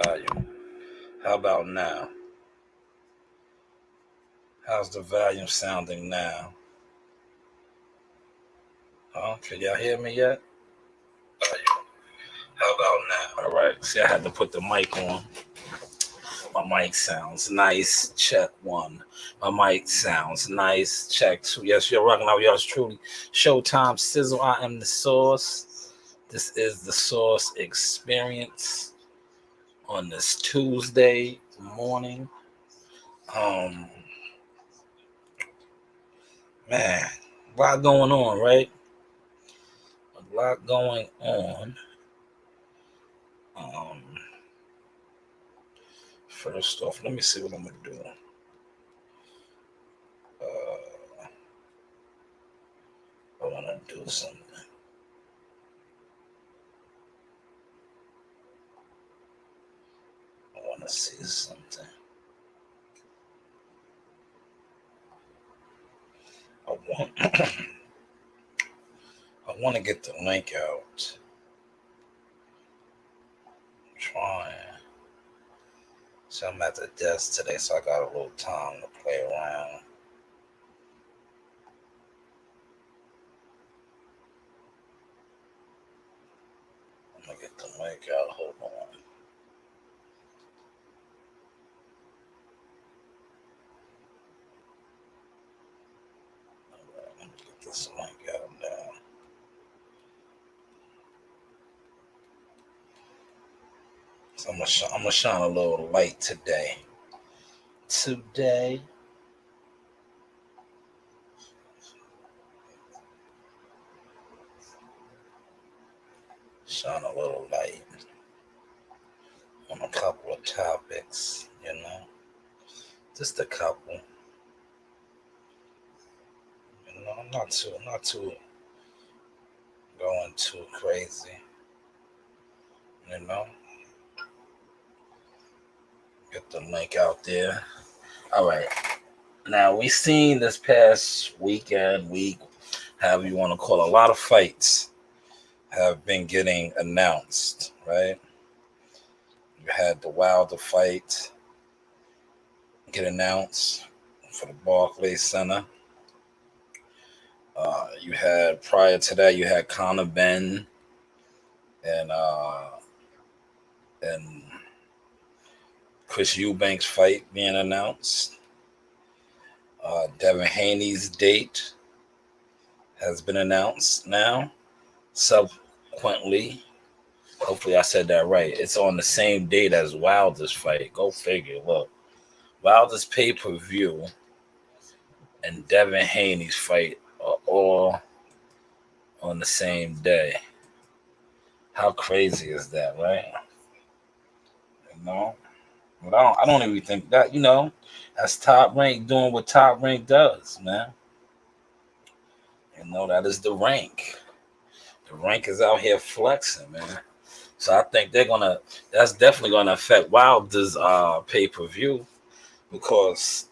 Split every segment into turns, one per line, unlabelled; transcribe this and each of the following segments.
volume. How about now? How's the volume sounding now? Can y'all hear me yet? Volume. How about now? All right. See, I had to put the mic on. My mic sounds nice. Check one. My mic sounds nice. Check two. Yes, you're rocking out. Yours truly. Showtime Sizzle. I am the source. This is the Source Experience on this Tuesday morning. Man, a lot going on, right? A lot going on. First off, let me see what I'm gonna do. I wanna do something. I wanna see something. I want to get the link out. I'm trying. So I'm at the desk today, so I got a little time to play around. I'm gonna get the link out. Hold on. All right, let me get this link out now. So I'm gonna shine a little light today. Shine a little light on a couple of topics, just a couple. Not too going too crazy, Get the link out there. All right. Now we seen this past week, however you want to call it, a lot of fights have been getting announced, right? You had the Wilder fight get announced for the Barclays Center. You had prior to that, you had Conor Benn and Chris Eubanks fight being announced. Devin Haney's date has been announced now. Subsequently, hopefully I said that right, it's on the same date as Wilder's fight. Go figure. Look, Wilder's pay-per-view and Devin Haney's fight are all on the same day. How crazy is that, right? But I don't even think that, that's Top Rank doing what Top Rank does, man. That is the rank. The rank is out here flexing, man. So I think that's definitely gonna affect Wilder's pay-per-view, because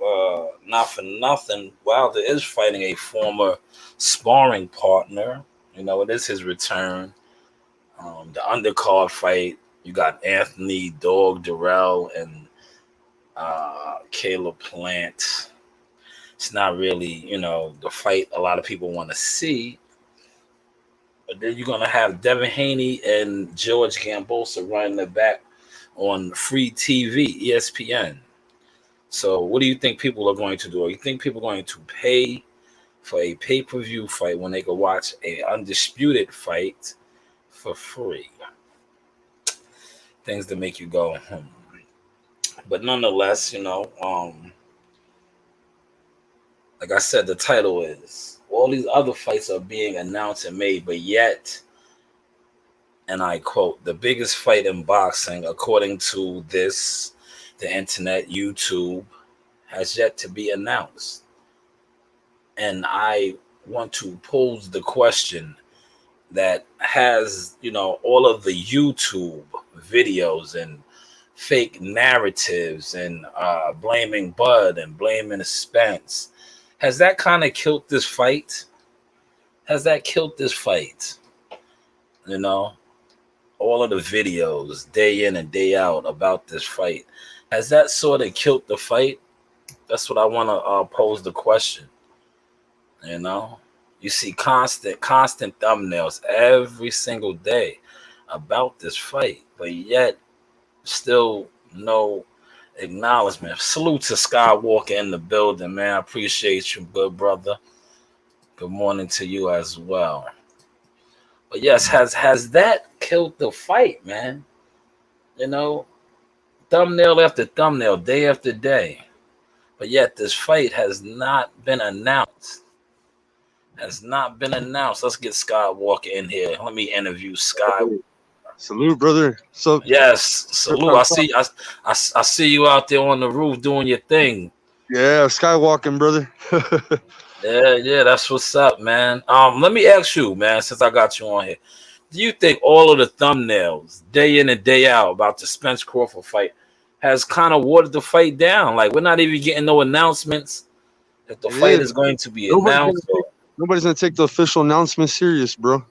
not for nothing, Wilder is fighting a former sparring partner. It is his return. The undercard fight, you got Anthony Dog Durrell and Caleb Plant. It's not really, the fight a lot of people want to see. But then you're gonna have Devin Haney and George Gambosa running the back on free TV, ESPN. So what do you think people are going to do? You think people are going to pay for a pay-per-view fight when they can watch a undisputed fight for free? Things that make you go, But nonetheless, like I said, the title is all these other fights are being announced and made, but yet, and I quote, the biggest fight in boxing, according to the internet, YouTube, has yet to be announced. And I want to pose the question that has, all of the YouTube videos and fake narratives and blaming Bud and blaming Spence. Has that kind of killed this fight? Has that killed this fight? all of the videos day in and day out about this fight, has that sort of killed the fight? That's what I want to pose the question. You know, you see constant thumbnails every single day about this fight, but yet still no acknowledgement. Salute to Skywalker in the building, man. I appreciate you, good brother. Good morning to you as well. But yes, has that killed the fight, man? You know, thumbnail after thumbnail, day after day. But yet this fight has not been announced. Has not been announced. Let's get Skywalker in here. Let me interview Sky.
Salute, brother. So
yes, salute. I see you out there on the roof doing your thing.
Yeah, skywalking, brother.
Yeah, that's what's up, man. Let me ask you, man, since I got you on here. Do you think all of the thumbnails, day in and day out, about the Spence Crawford fight has kind of watered the fight down? Like, we're not even getting no announcements that the fight is going to be announced.
Nobody's gonna take the official announcement serious, bro.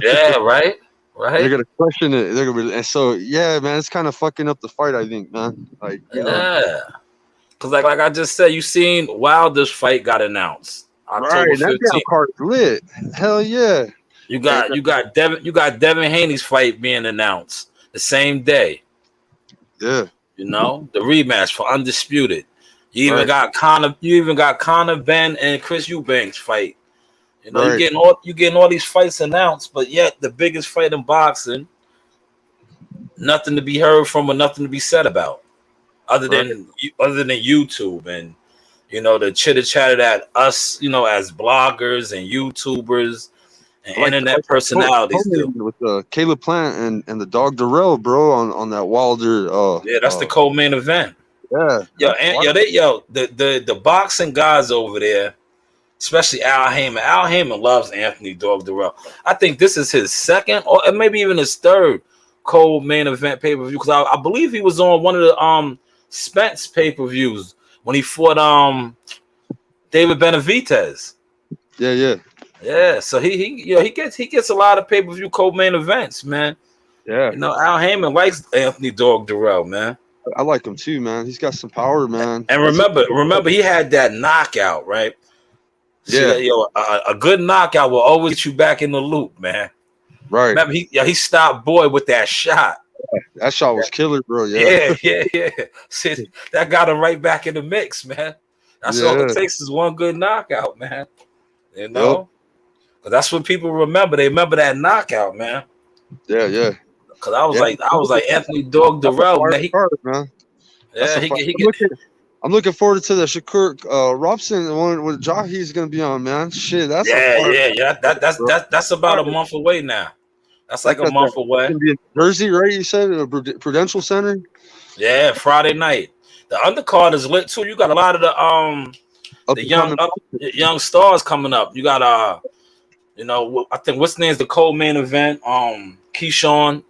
Yeah, right.
They're gonna question it. They're gonna be, and so yeah, man, it's kind of fucking up the fight, I think, man. Like,
yeah, because like I just said, you seen Wilder's fight got announced October 15th.
That card lit. Hell yeah.
You got Devin Haney's fight being announced the same day.
Yeah,
you know, the rematch for undisputed. You even got Conor Ben and Chris Eubanks fight. You know, you getting all these fights announced, but yet the biggest fight in boxing, nothing to be heard from or nothing to be said about, other than YouTube and, you know, the chitter chatter that us, you know, as bloggers and YouTubers and internet personalities do.
With Caleb Plant and the dog Darrell, bro, on that Wilder.
That's the co-main event.
Yeah,
the boxing guys over there, especially Al Heyman. Al Heyman loves Anthony Dog Darrell. I think this is his second or maybe even his third co-main event pay-per-view, because I believe he was on one of the Spence pay-per-views when he fought David Benavidez. Yeah. So he gets a lot of pay-per-view co-main events, man.
Yeah.
You know, Al Heyman likes Anthony Dog Darrell, man.
I like him too, man. He's got some power, man.
And remember, he had that knockout, right?
Yeah.
A good knockout will always get you back in the loop, man.
Right.
Remember, he stopped Boyd with that shot.
That shot was killer, bro.
Yeah. See, that got him right back in the mix, man. That's all it takes is one good knockout, man. You know, but that's what people remember. They remember that knockout, man.
Yeah.
Because I was like Anthony Dog Darrell, man.
I'm looking forward to the Shakur Robson one with Jahi's gonna be on, man. Shit, that's
That's about a month away now. That's like a month away.
Gonna be in Jersey, right? You said Prudential Center.
Yeah, Friday night. The undercard is lit too. You got a lot of the young stars coming up. You got you know, I think what's name's the co-main event. Keyshawn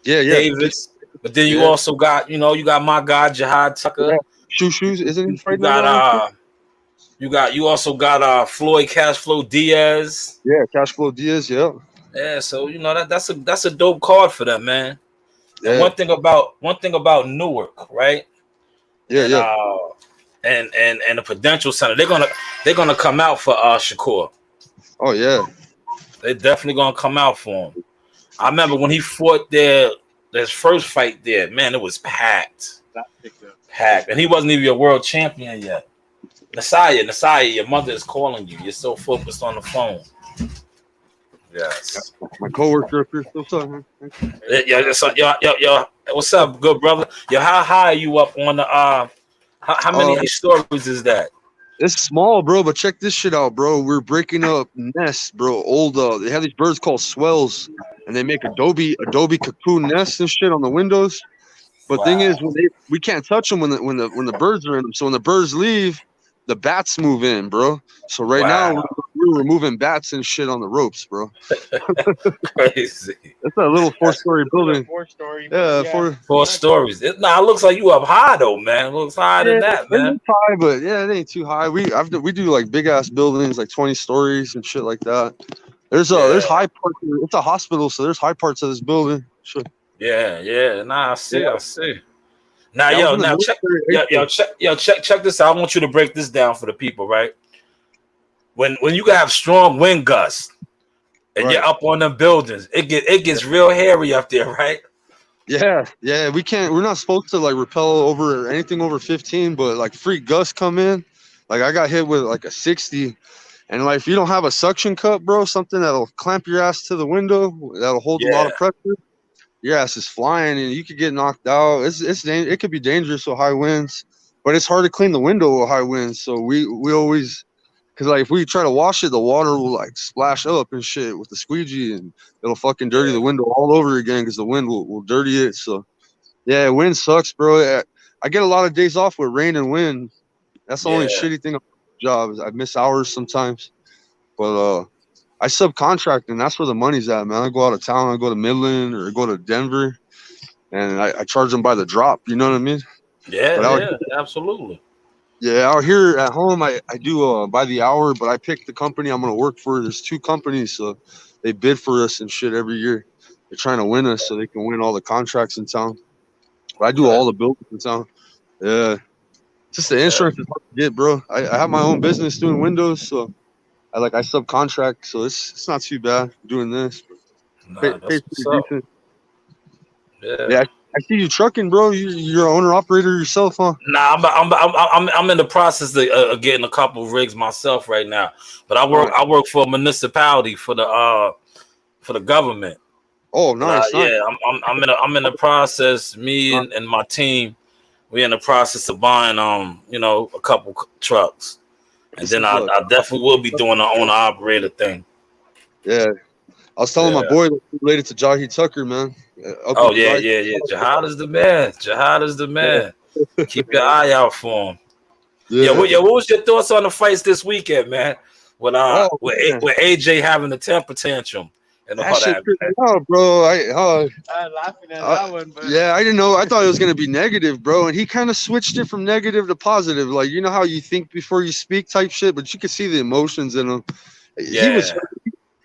Davis. But then you also got, you know, you got my guy Jihad Tucker.
Shoes, isn't he?
You also got Floyd Cashflow Diaz.
Yeah, Cashflow Diaz. Yeah.
Yeah, so you know that's a dope card for them, man. Yeah. One thing about Newark, right?
Yeah.
And the Prudential Center, they're gonna come out for Shakur.
Oh yeah,
they're definitely gonna come out for him. I remember when he fought his first fight there, man, it was packed, and he wasn't even a world champion yet. Nasaya, your mother is calling you. You're so focused on the phone. Yes.
My coworker up here still talking.
Yo, what's up, good brother? Yo, how high are you up on the how many stories is that?
It's small, bro, but check this shit out, bro. We're breaking up nests, bro. Old they have these birds called swells, and they make adobe cocoon nests and shit on the windows. But thing is, we can't touch them when the birds are in them. So when the birds leave, the bats move in, bro. So now we're removing bats and shit on the ropes, bro.
Crazy.
That's a little 4-story building.
4-story.
Yeah,
4 stories. It looks like you up high though, man. It looks higher than that, man.
It's high, but it ain't too high. We do like big ass buildings, like 20 stories and shit like that. There's
Yeah.
high parts. It's a hospital, so there's high parts of this building. Sure.
Yeah. Nah, I see. Now,
Yeah, I was in the
now check,
military.
check this out. I want you to break this down for the people, right? When you have strong wind gusts and
Right.
you're up on them buildings, it gets real hairy up there, right?
Yeah. We're not supposed to like repel over anything over 15, but like free gusts come in. Like I got hit with like a 60, and like if you don't have a suction cup, bro, something that'll clamp your ass to the window, that'll hold a lot
Yeah,
of pressure. Your ass is flying, and you could get knocked out. It could be dangerous with high winds, but it's hard to clean the window with high winds. So we always, because like if we try to wash it, the water will like splash up and shit with the squeegee, and it'll fucking dirty the window all over again because the wind will dirty it. So yeah, wind sucks, bro. I get a lot of days off with rain and wind. That's the only
yeah,
shitty thing about the job is I miss hours sometimes. But I subcontract, and that's where the money's at, man. I go out of town, I go to Midland or go to Denver, and I charge them by the drop. You know what I mean? But
absolutely.
out here at home, I do by the hour, but I pick the company I'm gonna work for. There's 2 companies, so they bid for us and shit every year. They're trying to win us so they can win all the contracts in town. But I do all the buildings in town. Yeah, just the insurance is hard to get, bro. I have my own business doing windows, so I subcontract, so it's not too bad doing this.
Nah,
Pay
that's
pretty
what's up.
decent.
Yeah.
Yeah, I see you trucking, bro. You're an owner operator yourself, huh?
Nah, I'm in the process of getting a couple rigs myself right now. But I work for a municipality for the government.
Oh, nice.
Yeah, I'm in the process. Me and my team, we're in the process of buying a couple trucks, and then I definitely will be doing the owner operator thing.
Yeah, I was telling my boy related to Jahi Tucker, man.
Yeah. Jihad is the man. Jihad is the man. Keep your eye out for him. Yeah. What was your thoughts on the fights this weekend, man? With AJ having the temper tantrum and all that.
Oh, bro,
I was laughing at that one, but
yeah, I didn't know. I thought it was gonna be negative, bro, and he kind of switched it from negative to positive. Like, you know how you think before you speak type shit, but you could see the emotions in him.
Yeah.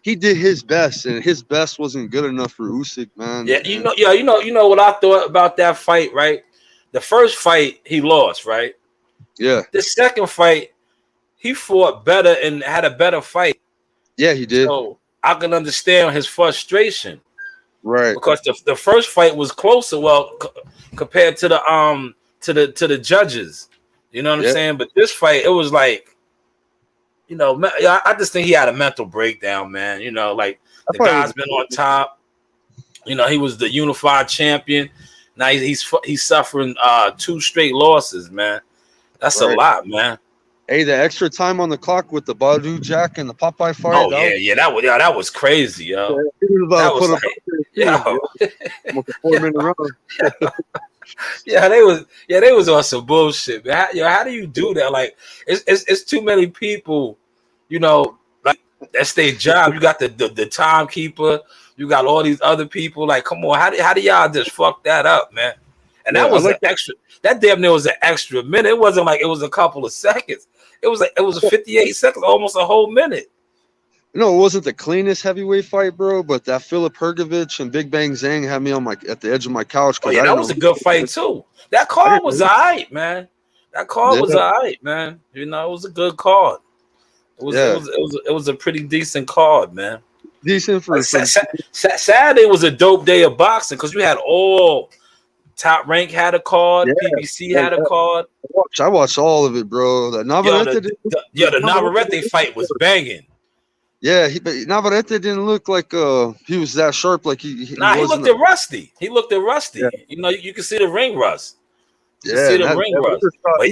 He did his best, and his best wasn't good enough for Usyk, man.
Yeah, you know what I thought about that fight, right? The first fight he lost, right?
Yeah.
The second fight, he fought better and had a better fight.
Yeah, he did.
So I can understand his frustration,
right?
Because the first fight was closer, compared to the judges. You know what I'm saying? But this fight, it was like, I just think he had a mental breakdown, man. Like the guy's been on top. He was the unified champion. Now he's suffering 2 straight losses, man. That's a lot, man.
Hey, the extra time on the clock with the Badu Jack and the Popeye fight.
Oh that was crazy, yo. Almost a
4-minute run.
They was on some bullshit, man. How do you do that? Like, it's too many people, like that's their job. You got the timekeeper, you got all these other people. Like, come on, how do y'all just fuck that up, man? And that was extra. That damn near was an extra minute. It wasn't like it was a couple of seconds. It was 58 seconds, almost a whole minute.
No, it wasn't the cleanest heavyweight fight, bro. But that Filip Hrgović and Big Bang Zhang had me at the edge of my couch.
That was a good fight too. That card was alright, man. That card was alright, man. It was a good card. It was a pretty decent card, man.
Decent for
Saturday was a dope day of boxing because you had all Top Rank had a card, PBC had a card.
I watched all of it, bro. The
Navarrete fight was banging.
Yeah, but Navarrete didn't look like he was that sharp. Like he
looked at rusty. He looked at rusty. Yeah. You can see the ring rust. You can see the ring rust. But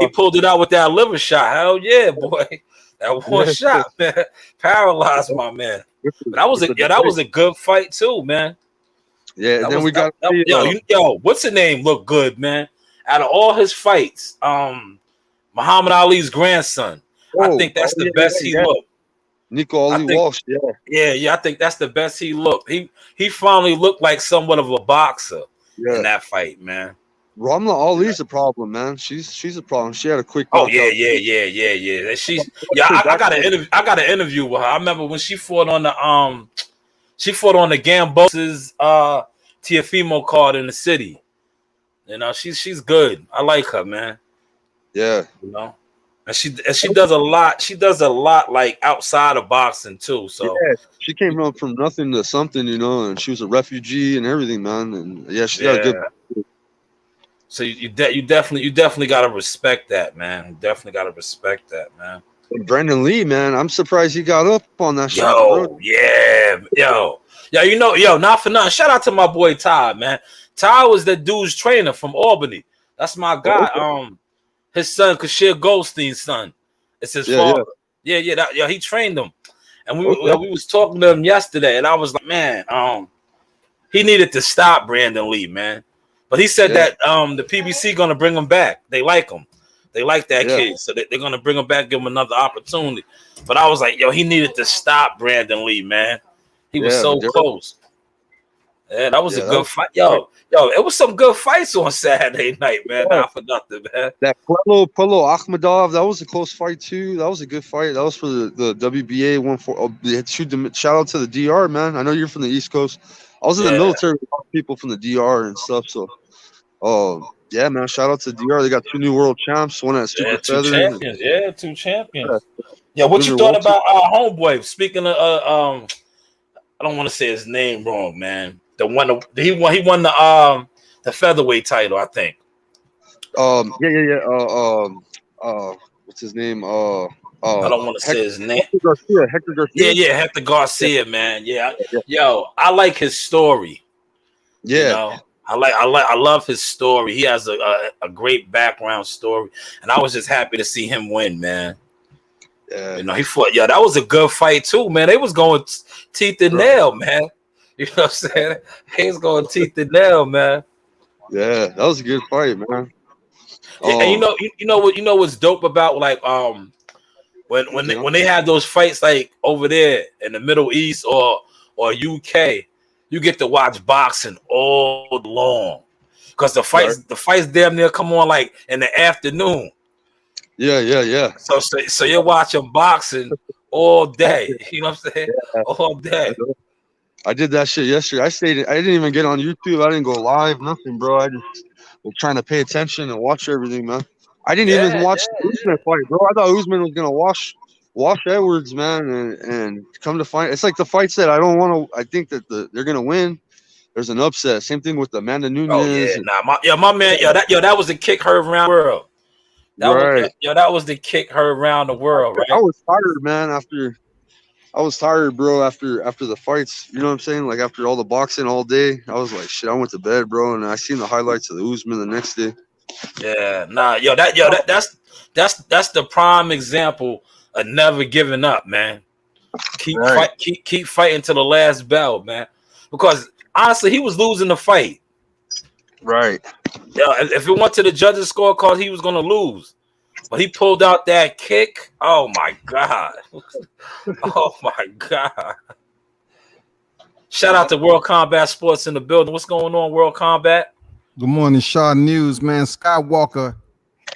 he pulled it out with that liver shot. Hell yeah, boy. That one shot, man, paralyzed my man. But that was a good fight too, man.
Yeah, and then we got
what's the name? Look good, man. Out of all his fights, Muhammad Ali's grandson. I think that's the best he looked.
Nico Ali Walsh.
Yeah. I think that's the best he looked. He finally looked like somewhat of a boxer in that fight, man.
Ramla Ali's a problem, man. She's a problem. She had a quick
Oh
knockout.
yeah. She's I got an interview. I got an interview with her. I remember when she fought on the Gambos's Tiafimo card in the city. You know, she's good. I like her, man.
Yeah.
You know, and she does a lot. She does a lot like outside of boxing too. So
yeah, she came up from nothing to something, you know, and she was a refugee and everything, man. And yeah, she got a good.
So you definitely gotta respect that, man. You definitely gotta respect that, man.
Brandon Lee, man, I'm surprised he got up on that shit. Not for nothing. Shout out to my boy Ty, man. Ty was the dude's trainer from Albany. That's my guy. Okay. His son, Kashir Goldstein's son. It's his father. Yeah. He trained him, and we was talking to him yesterday, and I was like, man, he needed to stop Brandon Lee, man. But he said that the PBC gonna bring him back. They like him. They like that kid, so they're gonna bring him back, give him another opportunity. But I was like, he needed to stop Brandon Lee, man. He was so close. Yeah, that was a good fight. Yo, it was some good fights on Saturday night, man. Not for nothing, man. That Polo Akhmedov, that was a close fight too. That was a good fight. That was for the WBA 140. Shout out to the DR, man. I know you're from the East Coast. I was in the military with people from the DR and stuff. So, yeah, man. Shout out to DR. They got 2 new world champs. One at Super Feather.
Two champions. Yeah, what you thought about homeboy? Speaking of, I don't want to say his name wrong, man. He won the featherweight title, I think.
What's his name?
I don't want to say his name.
Hector Garcia.
Yeah, Hector Garcia, man. Yeah. Yo, I like his story.
Yeah.
You know? I love his story. He has a great background story, and I was just happy to see him win, man.
Yeah.
You know, he fought. Yeah, that was a good fight too, man. They was going teeth and nail, man. You know what I'm saying? He was going teeth and nail, man.
Yeah, that was a good fight, man.
And you know what's dope about like when they have those fights like over there in the Middle East or UK, you get to watch boxing all long because the fights damn near come on like in the afternoon.
Yeah.
So you're watching boxing all day. You know what I'm saying? Yeah. All day.
I did that shit yesterday. I didn't even get on YouTube. I didn't go live, nothing, bro. I just was trying to pay attention and watch everything, man. I didn't even watch the Usman fight, bro. I thought Usman was gonna wash Edwards, man, and come to fight. It's like the fights that I don't want to. I think that they're gonna win. There's an upset. Same thing with Amanda Nunes.
Oh yeah, my man. That was the kick her around the world. That was the kick her around the world. Right.
I was tired, man. I was tired, bro. After the fights, you know what I'm saying? Like after all the boxing all day, I was like, shit. I went to bed, bro, and I seen the highlights of the Usman the next day.
Yeah, that's the prime example of never giving up, man. Keep fighting to the last bell, man. Because honestly, he was losing the fight.
Right.
Yeah, if it went to the judges' scorecard, he was gonna lose. But he pulled out that kick. Oh my God. Oh my God. Shout out to World Combat Sports in the building. What's going on, World Combat?
Good morning, Shaw News, man. Skywalker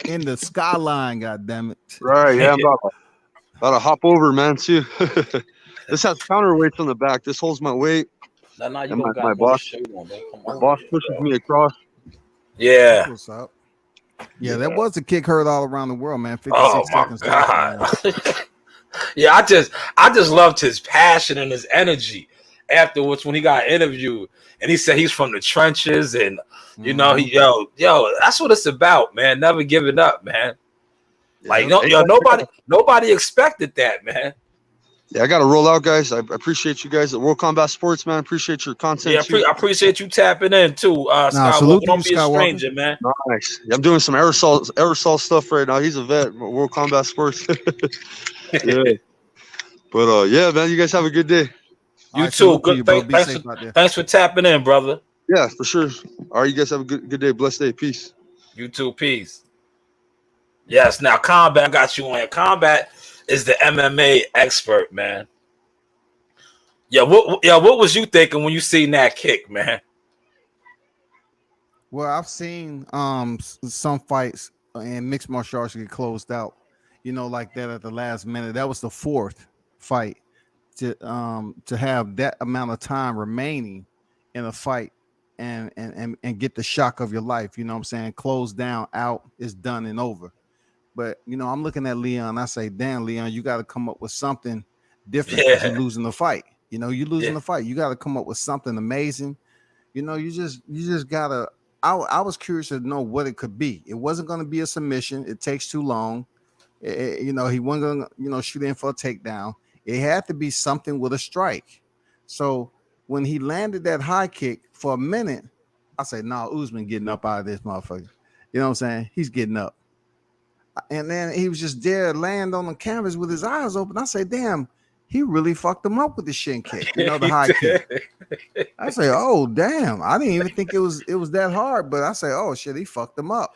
in the skyline, goddammit.
Right, yeah, I'm about to hop over, man, too. This has counterweights on the back. This holds my weight. My boss pushes me across.
Yeah.
What's up? Yeah, that was a kick heard all around the world, man. 56 seconds.
God. Yeah, I just loved his passion and his energy afterwards when he got interviewed, and he said he's from the trenches, and you know, that's what it's about, man. Never giving up, man. Like nobody expected that, man.
Yeah, I got to roll out, guys. I appreciate you guys at World Combat Sports, man. Appreciate your content.
Yeah, I appreciate you tapping in too. Skywalker, don't be a stranger, man.
Nice. Yeah, I'm doing some aerosol stuff right now. He's a vet, World Combat Sports. Yeah. But yeah, man, you guys have a good day.
You too. Good. Thanks for tapping in, brother.
Yeah, for sure. All right, you guys have a good day. Blessed day. Peace.
You too. Peace. Yes. Now, Combat, I got you on here. Combat is the MMA expert, man. What was you thinking when you seen that kick, man?
Well, I've seen some fights and mixed martial arts get closed out, like that at the last minute. That was the fourth fight to have that amount of time remaining in a fight and get the shock of your life. You know what I'm saying? Closed down, out, is done and over. But I'm looking at Leon. I say, damn, Leon, you got to come up with something different because you're
Yeah,
losing the fight. You're
yeah,
losing the fight. You got to come up with something amazing. You just gotta. I was curious to know what it could be. It wasn't going to be a submission. It takes too long. He wasn't going to shoot in for a takedown. It had to be something with a strike. So when he landed that high kick for a minute, I said, "No, Usman getting up out of this motherfucker." You know what I'm saying? He's getting up. And then he was just there, land on the canvas with his eyes open. I say, "Damn, he really fucked him up with the shin kick." The
he
high kick.
did.
I say, "Oh damn!" I didn't even think it was that hard, but I say, "Oh shit, he fucked them up."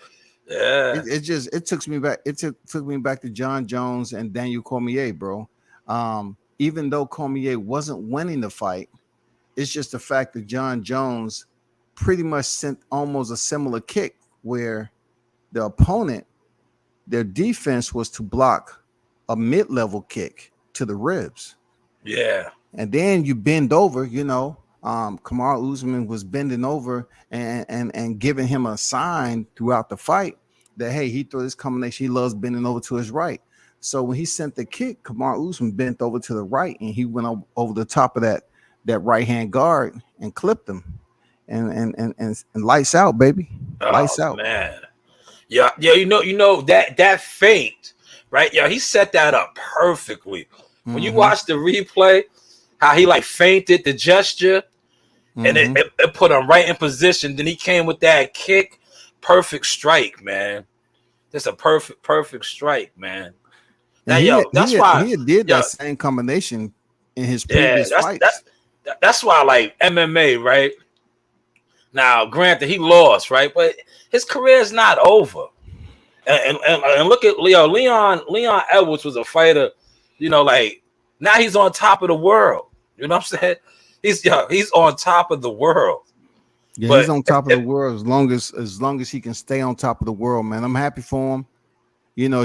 Yeah,
It took me back. It took me back to John Jones and Daniel Cormier, bro. Even though Cormier wasn't winning the fight, it's just the fact that John Jones pretty much sent almost a similar kick where the opponent, their defense was to block a mid-level kick to the ribs.
yeah,
And then you bend over, Kamaru Usman was bending over and giving him a sign throughout the fight that, hey, he threw this combination. He loves bending over to his right. So when he sent the kick, Kamaru Usman bent over to the right and he went over the top of that right hand guard and clipped him. And lights out, baby. Lights
oh
out.
man, yeah. That feint, right? Yeah, he set that up perfectly. When you
Mm-hmm.
watch the replay, how he like feinted the gesture, and
Mm-hmm.
it put him right in position. Then he came with that kick, perfect strike, man. Just a perfect strike, man. Now,
And he had,
that's
he had,
why,
he had did
yo,
that same combination in his
yeah,
previous fights.
that's why I like MMA, right? Now, granted, he lost, right? But his career is not over. And look at Leon Edwards was a fighter, like now he's on top of the world. You know what I'm saying? He's on top of the world.
Yeah, he's
But
on top of the world as long as he can stay on top of the world, man. I'm happy for him.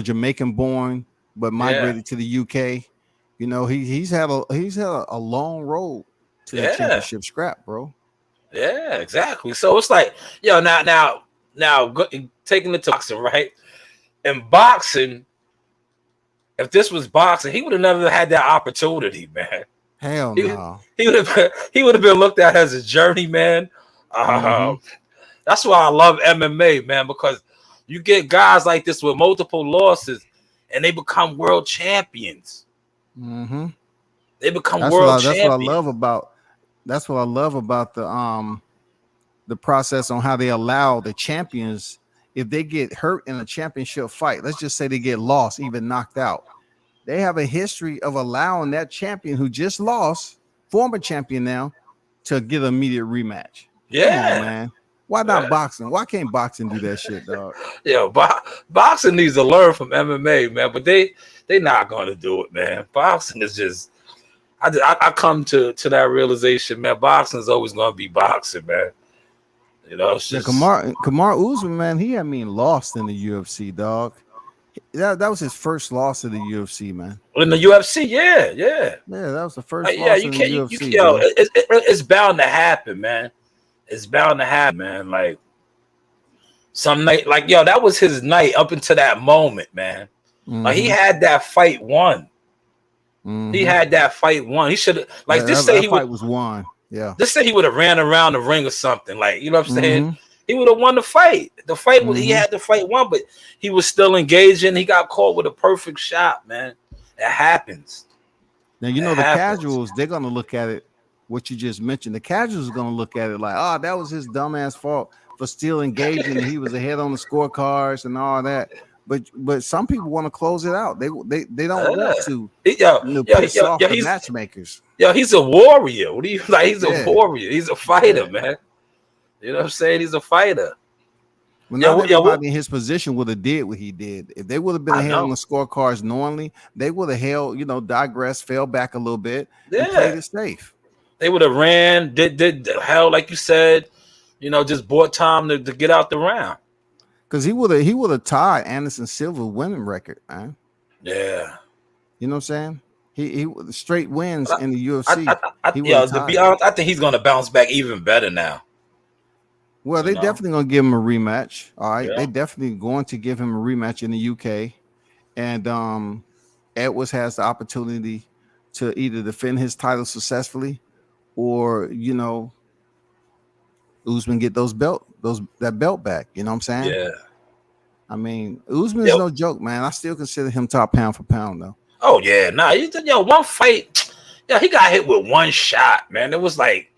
Jamaican born, but
yeah,
migrated to the UK. He's had a long road to that
yeah,
championship scrap, bro.
yeah, exactly. So it's like, taking it to boxing, right? In boxing, if this was boxing, he would have never had that opportunity, man.
Hell
He,
no.
he would have been looked at as a journeyman.
Mm-hmm.
Um, that's why I love MMA, man, because you get guys like this with multiple losses, and they become world champions.
Mm-hmm.
They become
That's what
world
I that's what I
champions.
love about the process on how they allow the champions, if they get hurt in a championship fight, let's just say they get lost, even knocked out. They have a history of allowing that champion who just lost, former champion now, to get an immediate rematch. Come on,
Yeah,
man. Why not boxing? Why can't boxing do that shit, dog?
boxing needs to learn from MMA, man, but they not going to do it, man. Boxing is just. I come to that realization, man. Boxing is always going to be boxing, man. It's
Yeah,
just
Kamar Usman, man, he had me lost in the UFC, dog. That was his first loss to the UFC, man.
in the UFC. Yeah, yeah.
Yeah, that was the first
Yeah,
loss
you
in the
can't.
UFC,
Yo,
bro.
it's bound to happen, man. It's bound to happen, man. Like some night, like that was his night up until that moment, man. Like he
Mm-hmm.
had that fight won. He
Mm-hmm.
had that fight won. He should have like
That,
just
that,
say
that
he would
fight was won. Yeah.
just say he would have ran around the ring or something. Like you know what I'm saying.
Mm-hmm.
He would have won the fight. The fight he
Mm-hmm.
had the fight won, but he was still engaging. He got caught with a perfect shot, man. It happens.
Now
It
the
happens.
casuals, they're gonna look at it. What you just mentioned, the casuals are gonna look at it like, oh, that was his dumbass fault for still engaging. He was ahead on the scorecards and all that. But some people want to close it out. They don't
Uh,
want to
yo, yo,
piss
yo,
off
yo,
the
he's
matchmakers.
Yo, he's a warrior. What do you like? He's a
Yeah,
warrior. He's a fighter,
yeah.
man. You know what I'm saying? He's a fighter.
Well,
Yeah,
not
what?
everybody in his position would have did what he did. If they would have been
I
ahead on
know.
the scorecards knowingly, they would have held, digressed, fell back a little bit, and played
Yeah,
it safe.
they would have ran, did hell like you said. just bought time to get out the round.
Because he would have tied Anderson Silva winning record, man.
Yeah.
You know what I'm saying? He straight wins in the UFC.
To be honest, I think he's gonna bounce back even better now.
Well, they definitely gonna give him a rematch. All right, they definitely going to give him a rematch in the UK, and Edwards has the opportunity to either defend his title successfully, or Usman get that belt back. You know what I'm saying?
Yeah.
I mean, Usman is no joke, man. I still consider him top pound for pound, though.
Oh yeah, nah. One fight, he got hit with one shot, man. It was like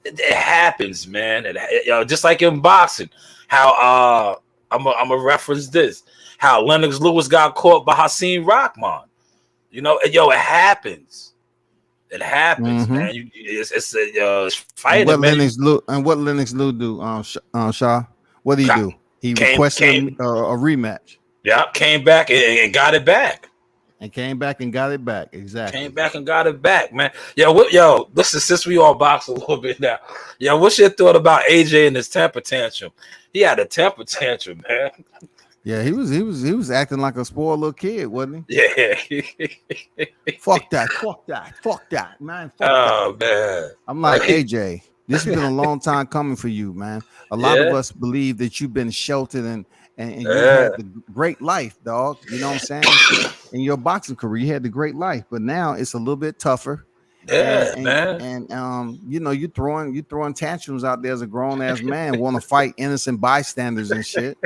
it happens, man. Just like in boxing, how I'm a reference this. How Lennox Lewis got caught by Hasim Rahman. It happens. It happens, man. It's fighting.
What Lennox Lewis do? Shaw, what did he do? He requested a rematch.
Yeah, came back and got it back.
Exactly.
Came back and got it back, man. Listen, since we all box a little bit now, what's your thought about AJ and his temper tantrum? He had a temper tantrum, man.
Yeah, he was acting like a spoiled little kid, wasn't he?
Yeah.
Fuck that, man.
Man.
I'm like, AJ, this has been a long time coming for you, man. A lot of us believe that you've been sheltered and you had the great life, dog. You know what I'm saying? In your boxing career, you had the great life, but now it's a little bit tougher.
Yeah, man.
And you throwing tantrums out there as a grown ass man, want to fight innocent bystanders and shit.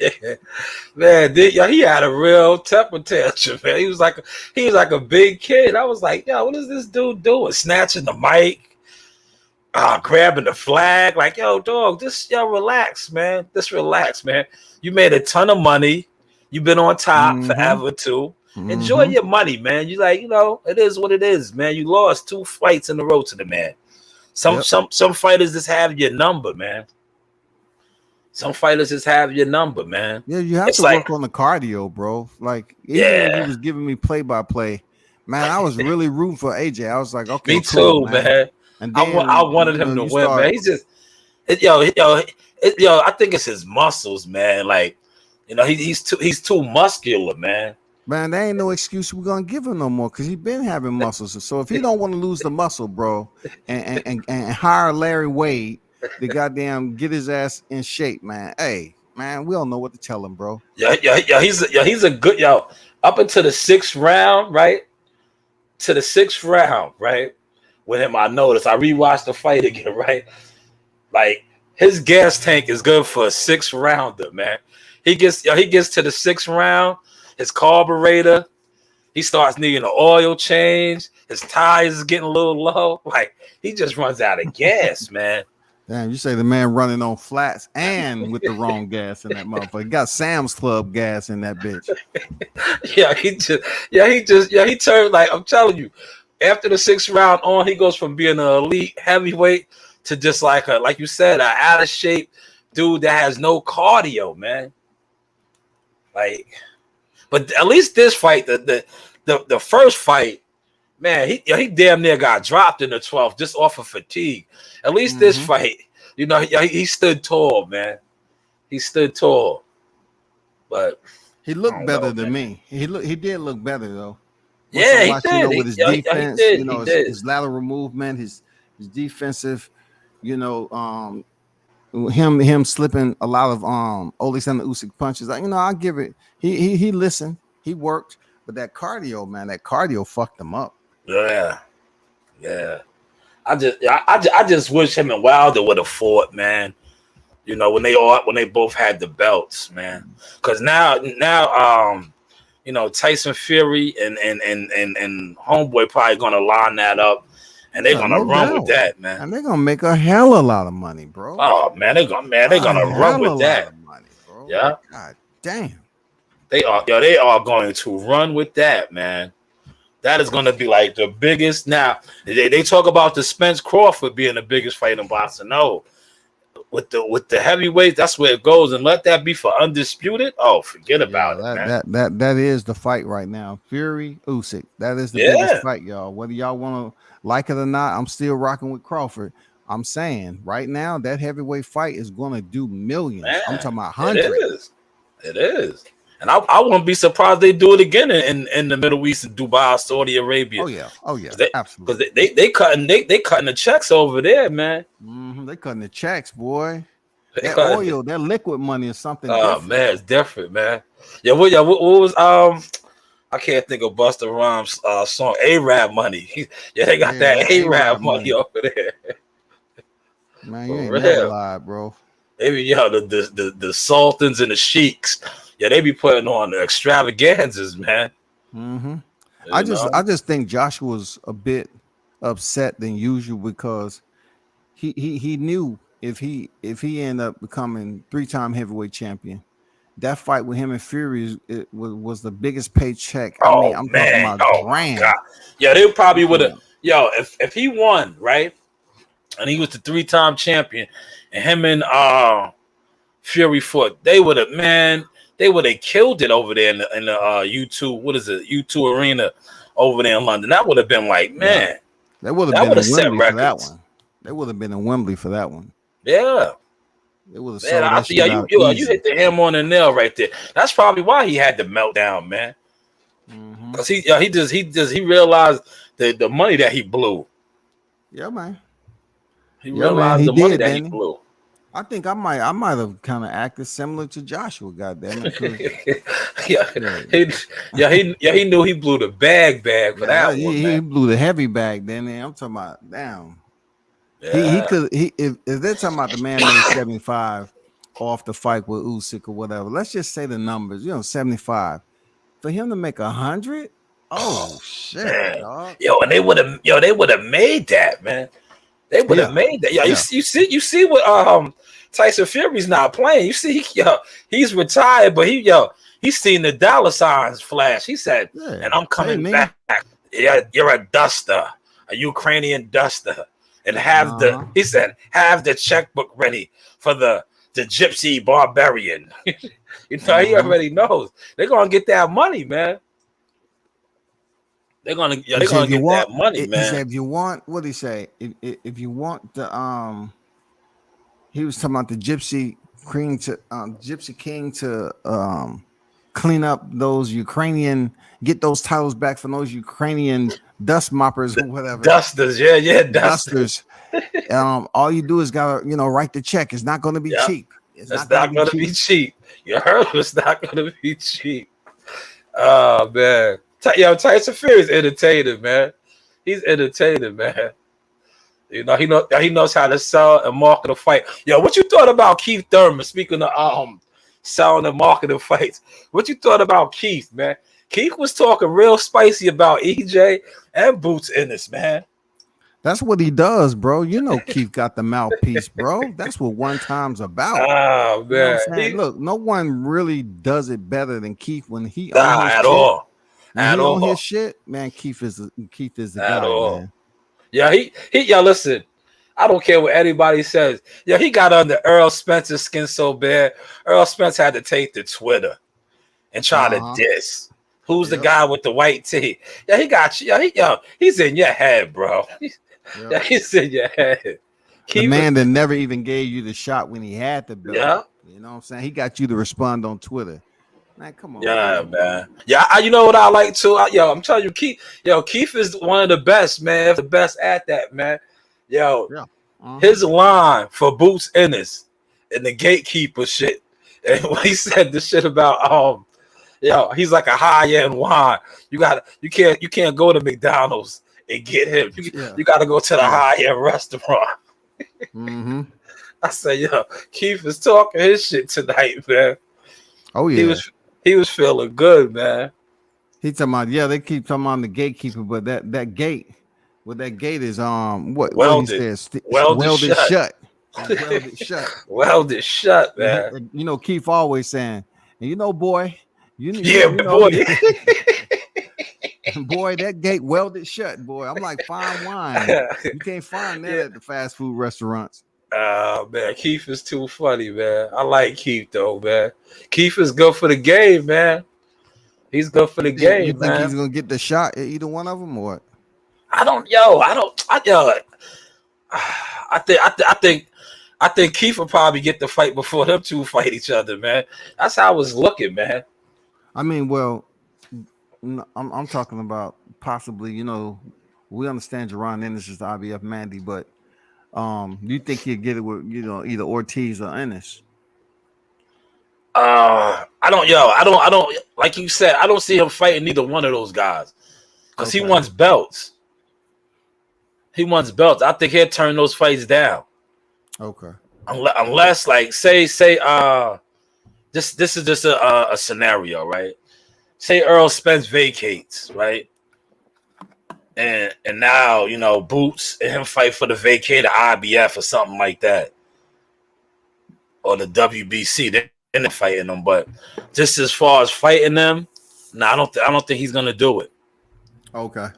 Yeah. Man, he had a real temper tantrum, man. He was like a big kid. I was like, what is this dude doing? Snatching the mic, grabbing the flag, like, dog, just relax, man. Just relax, man. You made a ton of money. You've been on top forever too. Enjoy your money, man. You it is what it is, man. You lost 2 fights in a row to the man. Some fighters just have your number, man. Some fighters just have your number, man.
Yeah, you have to work on the cardio, bro. Like, even when he was giving me play-by-play, man, I was really rooting for AJ. I was like, okay,
me too, man.
And then,
I wanted him to win, man. He's just, I think it's his muscles, man. Like, he's too muscular, man.
Man, there ain't no excuse we're gonna give him no more because he's been having muscles. So if he don't want to lose the muscle, bro, and hire Larry Wade to goddamn get his ass in shape, man. Hey, man, we don't know what to tell him, bro.
Yeah. He's a good up until the 6th round, right? To the 6th round, right? With him, I noticed. I rewatched the fight again, right? Like, his gas tank is good for a 6th rounder, man. He gets to the 6th round. His carburetor, he starts needing an oil change. His tires is getting a little low. Like, he just runs out of gas, man.
Damn, you say the man running on flats and with the wrong gas in that motherfucker. He got Sam's Club gas in that bitch.
He turned, like, I'm telling you, after the 6th round on, he goes from being an elite heavyweight to just like you said, an out of shape dude that has no cardio, man. Like, but at least this fight, the first fight, man, he damn near got dropped in the 12th just off of fatigue. At least this fight, he stood tall, man. He stood tall. But
he looked better than me. He did look better though.
Yeah, he did.
With his defense, his lateral movement, his defensive, him slipping a lot of Alexander Usyk punches. Like, I give it. He listened, he worked, but that cardio, man, fucked him up.
Yeah. I just wish him and Wilder would have fought, man. When they both had the belts, man. Because now, Tyson Fury and Homeboy probably gonna line that up. And they're gonna run with that, man.
And they're gonna make a hell of a lot of money, bro.
Oh man, they're gonna run with that.
Money, bro.
Yeah.
God damn.
They are going to run with that, man. That is gonna be like the biggest. Now they talk about the Spence Crawford being the biggest fight in boxing. No, with the heavyweight, that's where it goes. And let that be for undisputed. Oh, forget about it, man.
That is the fight right now. Fury Usyk. That is the biggest fight, y'all. Whether y'all want to like it or not, I'm still rocking with Crawford. I'm saying right now that heavyweight fight is going to do millions.
Man,
I'm talking about
it
hundreds.
is. And I wouldn't be surprised they do it again in the Middle East, in Dubai, Saudi Arabia.
Oh yeah,
Because
absolutely.
they cutting the checks over there, man.
They cutting the checks, boy.
They
That
cutting
oil, that liquid money is something
Oh
different.
man, it's different, man. What was I can't think of Busta Rhymes song Arab money. Yeah, they got that Arab money over there.
Man, you
For
ain't
real.
never lied, bro.
Maybe the sultans and the sheiks. Yeah, they be putting on the extravaganzas, man.
I just think Joshua's a bit upset than usual because he knew if he ended up becoming 3-time heavyweight champion, that fight with him and Fury was the biggest paycheck. I mean, I'm talking about grand.
God. Yeah, they probably would have. Yo, if he won, right, and he was the 3-time champion, and him and Fury fought, they would have killed it over there in the U2. What is it? U2 Arena over there in London. That would have been like, man.
They would have been in Wembley for that one. They would have been in Wembley for that one.
Yeah.
It would have sold that shit out
you
easy.
hit the hammer on the nail right there. That's probably why he had the meltdown, man. Because he realized the money that he blew.
Yeah, man.
He realized the money that he blew.
I think I might have kind of acted similar to Joshua. Goddamn it!
He knew he blew the bag for that one.
He blew the heavy bag. Then I'm talking about damn. Yeah. If they're talking about the man made 75 off the fight with Usyk or whatever. Let's just say the numbers. 75 for him to make 100. Oh shit, dog.
And they would have made that, man. They would have made that. You see what Tyson Fury's not playing. You see, he's retired, but he's seen the dollar signs flash. He said, and I'm coming back. Yeah, you're a duster, a Ukrainian duster. And have the checkbook ready for the gypsy barbarian. He already knows. They're gonna get that money, man. They're gonna get that money, man.
He said, if you want, what did he say? If you want the he was talking about the gypsy king to clean up those Ukrainian, get those titles back from those Ukrainian dust moppers or whatever.
Dusters, dusters.
All you do is gotta, write the check. It's not gonna be cheap.
It's not gonna be cheap. You heard? It's not gonna be cheap. Oh man. Tyson Fury is entertaining, man. He's entertaining, man. He knows how to sell and market a fight. What you thought about Keith Thurman? Speaking of selling and marketing fights, what you thought about Keith, man? Keith was talking real spicy about EJ and Boots Ennis, man.
That's what he does, bro. Keith got the mouthpiece, bro. That's what one time's about.
Oh man,
look, no one really does it better than Keith when he
at all.
His shit, man. Keith is the guy, man.
Yeah, listen. I don't care what anybody says. He got under Earl Spencer's skin so bad. Earl Spence had to take to Twitter and try to diss. Who's the guy with the white tee? He got you. He's in your head, bro. He's in your head.
The man that never even gave you the shot when he had the belt.
Yeah.
You know what I'm saying? He got you to respond on Twitter. Man, come on.
Yeah, man. Yeah, you know what I like too? I'm telling you, Keith is one of the best, man. The best at that, man. His line for Boots Ennis and the gatekeeper shit. And when he said the shit about he's like a high-end wine. You can't go to McDonald's and get him. You gotta go to the high-end restaurant. I say, Keith is talking his shit tonight, man.
Oh yeah.
He was feeling good, man.
He talking about, they keep talking about the gatekeeper, but that gate, that gate is what
welded.
He says
welded
shut. Welded shut.
Welded shut, man.
Keith always saying, boy,
boy.
Boy, that gate welded shut, boy. I'm like fine wine. You can't find that at the fast food restaurants.
Man, Keith is too funny, man. I like Keith though, man. Keith is good for the game, man. He's good for the game,
you think
man.
He's gonna get the shot at either one of them, or what?
I think Keith will probably get the fight before them two fight each other, man. That's how I was looking, man.
I mean, well, I'm talking about possibly. You know, we understand Jerron Ennis is the IBF Mandy, but do you think he'd get it with either Ortiz or Ennis?
I don't. Like you said, I don't see him fighting neither one of those guys because he wants belts. He wants belts. I think he'll turn those fights down.
Okay.
Unless, like, say, this is just a scenario, right? Say Earl Spence vacates, right? And now, Boots and him fight for the vacated IBF or something like that, or the WBC. They're fighting them, but just as far as fighting them, I don't think he's gonna do it.
Okay.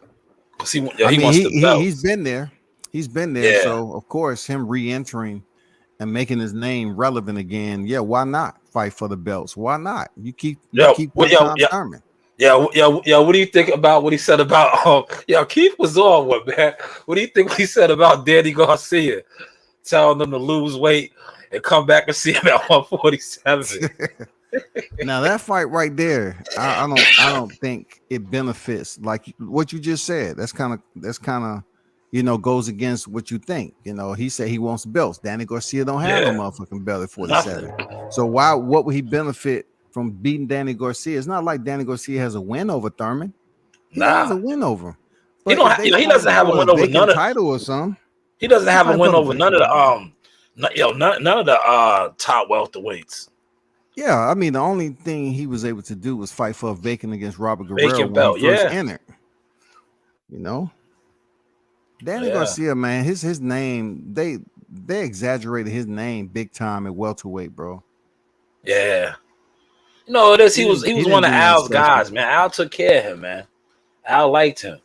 He wants the belt.
He's been there. He's been there. Yeah. So of course, him re-entering and making his name relevant again. Yeah, why not fight for the belts? Why not? You keep Thurman.
What do you think about what he said about? Keith was on one, man. What do you think he said about Danny Garcia, telling them to lose weight and come back and see him at 147?
Now that fight right there, I don't think it benefits like what you just said. That's kind of goes against what you think. He said he wants belts. Danny Garcia don't have a motherfucking belt at 47. Nothing. So what would he benefit from beating Danny Garcia? It's not like Danny Garcia has a win over Thurman. He has a win over him.
But he doesn't have a win over none of
title or something.
He doesn't have a win over none of the none of the top welterweights.
Yeah, I mean, the only thing he was able to do was fight for a vacant against Robert Guerrero
vacant belt,
when he first entered. Danny Garcia, man, his name, they exaggerated his name big time at welterweight, bro.
Yeah. It is. He was one of Al's guys, man. Al took care of him, man. Al liked him.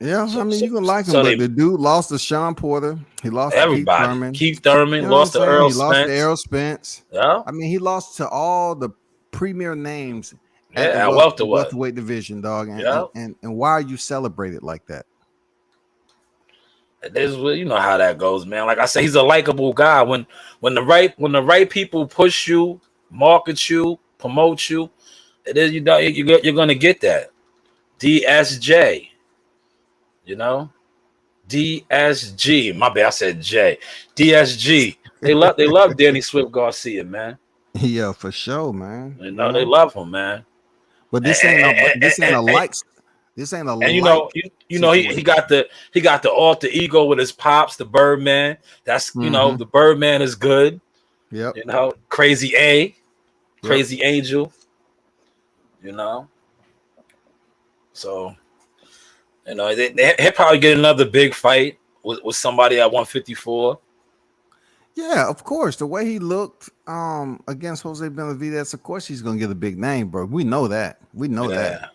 Yeah, I mean, you can like him, but the dude lost to Sean Porter. He lost
everybody.
to
Keith Thurman lost to Earl Spence.
He lost to Errol Spence.
Yeah.
I mean, he lost to all the premier names
at the
welterweight division, dog. And why are you celebrated like that?
This is how that goes, man. Like I say, he's a likable guy. When the right people push you, market you, promote you, it is you're gonna get that. DSJ. DSG. My bad, I said J. DSG. They love Danny Swift Garcia, man.
Yeah, for sure, man.
They love him, man.
But this ain't a like. This ain't a.
And he got the alter ego with his pops, the Birdman. That's the Birdman is good.
Yep.
Crazy A, Crazy Angel. So. He'll probably get another big fight with somebody at 154.
Yeah, of course. The way he looked against Jose Benavidez, of course he's gonna get a big name, bro. We know that. That.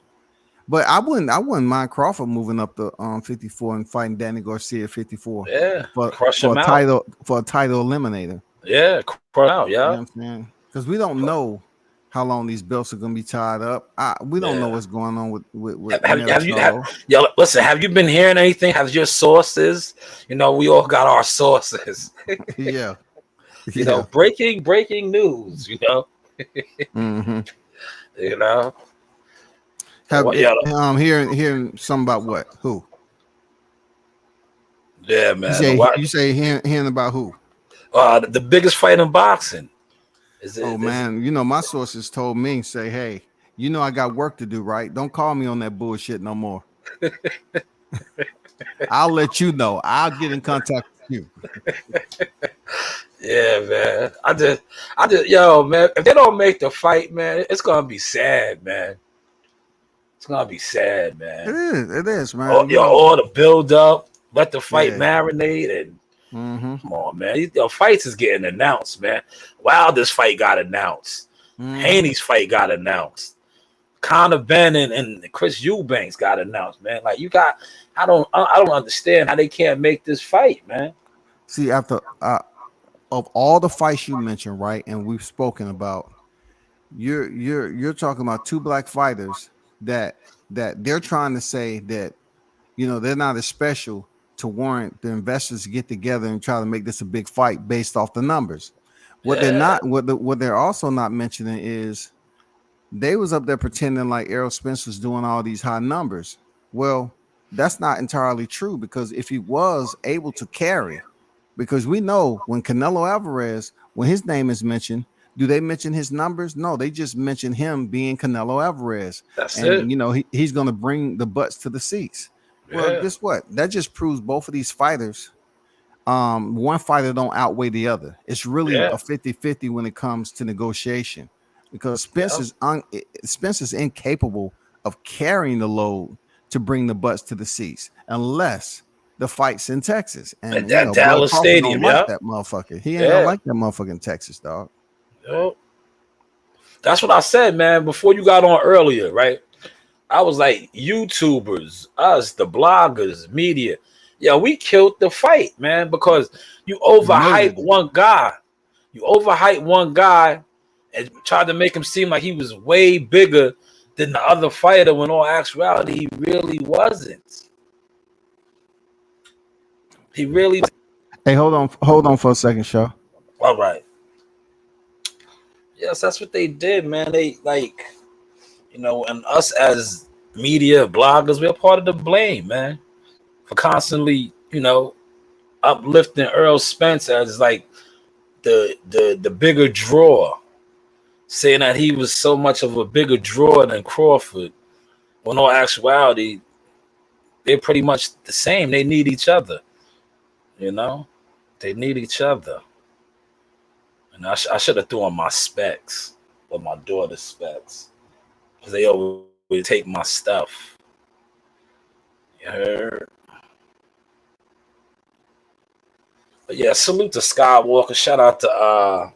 But I wouldn't mind Crawford moving up to 54 and fighting Danny Garcia at 54.
Yeah,
for a title eliminator.
Yeah, crush out. Yeah,
you know what I'm saying? Because we don't know how long these belts are gonna be tied up. We don't know what's going on with
listen, have you been hearing anything? Have your sources? We all got our sources.
Yeah.
Breaking news.
Mm-hmm. Hearing something about what? Who?
Yeah, man.
You say hearing about who?
The biggest fight in boxing.
Man, my sources told me, say, hey, I got work to do, right? Don't call me on that bullshit no more. I'll let you know. I'll get in contact with you.
Yeah, man. I just, man, if they don't make the fight, man, it's gonna be sad, man. It's gonna be sad, man.
It is, man.
All the build up, let the fight marinate, and come on, man. Fights is getting announced, man. Wilder's fight got announced. Haney's fight got announced. Conor Benn and Chris Eubanks got announced, man. Like I don't understand how they can't make this fight, man.
See, after of all the fights you mentioned, right, and we've spoken about, you're talking about two black fighters that they're trying to say that they're not as special to warrant the investors to get together and try to make this a big fight based off the numbers. What they're also not mentioning is they was up there pretending like Errol Spence was doing all these high numbers. Well, that's not entirely true, because if he was able to carry, because we know when Canelo Alvarez, when his name is mentioned, do they mention his numbers? No, they just mention him being Canelo Alvarez.
That's it.
You know, he's going to bring the butts to the seats.
Yeah.
Well, guess what? That just proves both of these fighters, one fighter don't outweigh the other. It's really a 50-50 when it comes to negotiation, because Spence is incapable of carrying the load to bring the butts to the seats unless the fight's in Texas. And
that Dallas Stadium,
like that motherfucker. He ain't gonna like that motherfucker in Texas, dog.
Yep. That's what I said, man, before you got on earlier, right? I was like, YouTubers, us, the bloggers, media, we killed the fight, man, because you overhype one guy. You overhype one guy and tried to make him seem like he was way bigger than the other fighter, when all actuality he really wasn't. He really.
Hey, hold on for a second, Shaw.
All right. Yes, that's what they did, man. They and us as media bloggers, we're part of the blame, man, for constantly, uplifting Errol Spence as like the bigger draw, saying that he was so much of a bigger draw than Crawford. When all actuality, they're pretty much the same. They need each other. They need each other. And I should have threw on my specs, or my daughter's specs, because they always take my stuff. You heard? But yeah, salute to Skywalker. Shout out to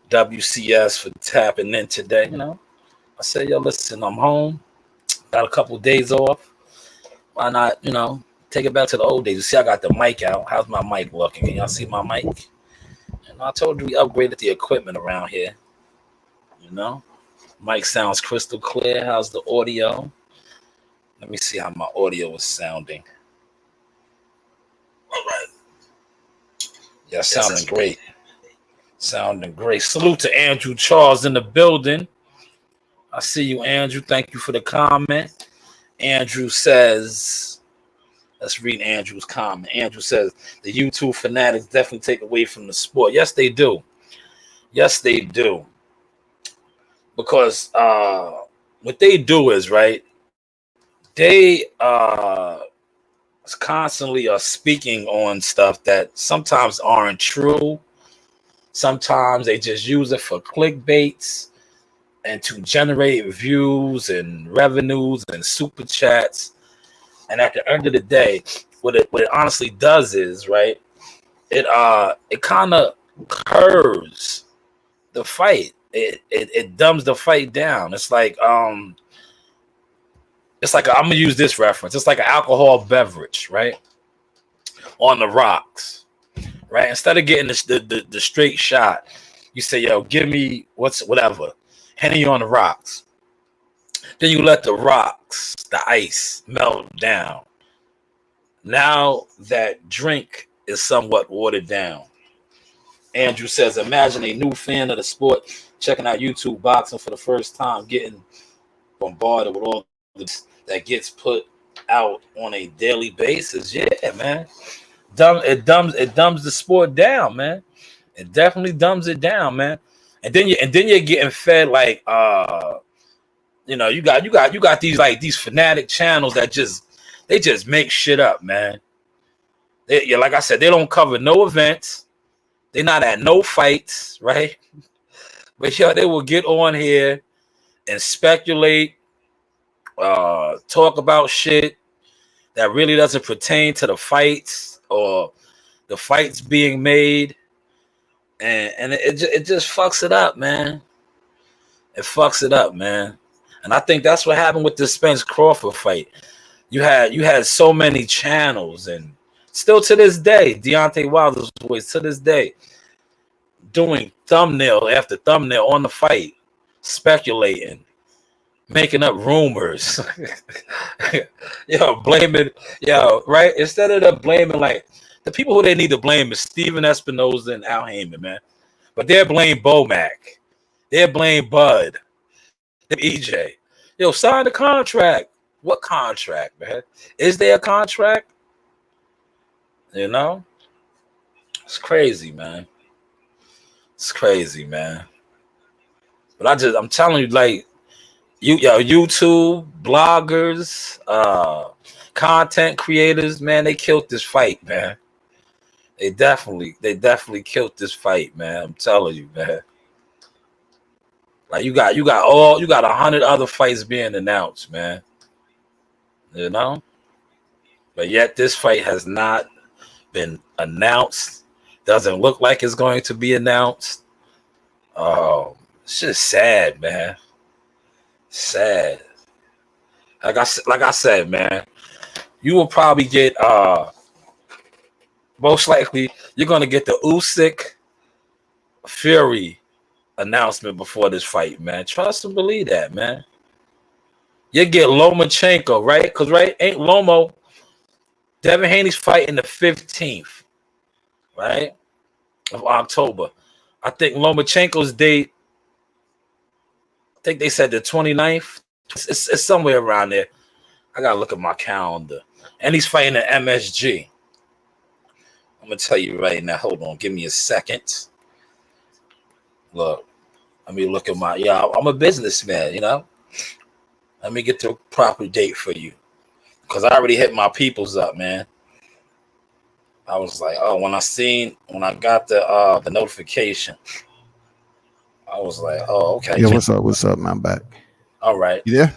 WCS for tapping in today. I said, listen, I'm home. Got a couple of days off. Why not, take it back to the old days? You see, I got the mic out. How's my mic looking? Can y'all see my mic? I told you we upgraded the equipment around here. Mic sounds crystal clear. How's the audio? Let me see how my audio is sounding. All right. Yeah, sounding great. Sounding great. Salute to Andrew Charles in the building. I see you, Andrew. Thank you for the comment. Andrew says, let's read Andrew's comment. Andrew says, the YouTube fanatics definitely take away from the sport. Yes, they do. Yes, they do. Because what they do is, right, they constantly are speaking on stuff that sometimes aren't true. Sometimes they just use it for clickbaits and to generate views and revenues and super chats. And at the end of the day, what it honestly does is, right, it kind of curves the fight. It dumbs the fight down. It's like I'm gonna use this reference. It's like an alcohol beverage, right? On the rocks, right? Instead of getting the straight shot, you say, yo, give me whatever, Henny on the rocks. Then you let the rocks, the ice, melt down. Now that drink is somewhat watered down. Andrew says, imagine a new fan of the sport checking out YouTube boxing for the first time, getting bombarded with all this that gets put out on a daily basis. Yeah, man. It dumbs the sport down, man. It definitely dumbs it down, man. And then you're getting fed like you got these fanatic channels that just make shit up, man. Like I said, they don't cover no events. They're not at no fights, right? But they will get on here and speculate, talk about shit that really doesn't pertain to the fights or the fights being made, and it just fucks it up, man. It fucks it up, man. And I think that's what happened with the Spence Crawford fight. You had so many channels, and still to this day, Deontay Wilder's voice to this day, doing thumbnail after thumbnail on the fight, speculating, making up rumors. Blaming, right? Instead of the blaming, like, the people who they need to blame is Steven Espinoza and Al Heyman, man. But they're blame Bomac. They're blame Bud. They're EJ. Sign the contract. What contract, man? Is there a contract? It's crazy, man. It's crazy, man. But I'm telling you, like, YouTube bloggers, content creators, man, they killed this fight, man. They definitely killed this fight, man. I'm telling you, man. Like, you got 100 other fights being announced, man. But yet this fight has not been announced. Doesn't look like it's going to be announced. It's just sad, man. Sad. Like I said, man, you will probably get most likely you're gonna get the Usyk Fury announcement before this fight, man. Trust and believe that, man. You get Lomachenko, right? Because ain't Lomo, Devin Haney's fighting the 15th, right, of October. I think Lomachenko's date, I think they said the 29th. It's somewhere around there. I gotta look at my calendar. And he's fighting at MSG. I'm gonna tell you right now. Hold on, give me a second. Look, let me look at I'm a businessman, Let me get the proper date for you. Because I already hit my peoples up, man. I was like, when I got the notification, I was like, okay.
Yeah, what's up, man? I'm back.
All right.
You there?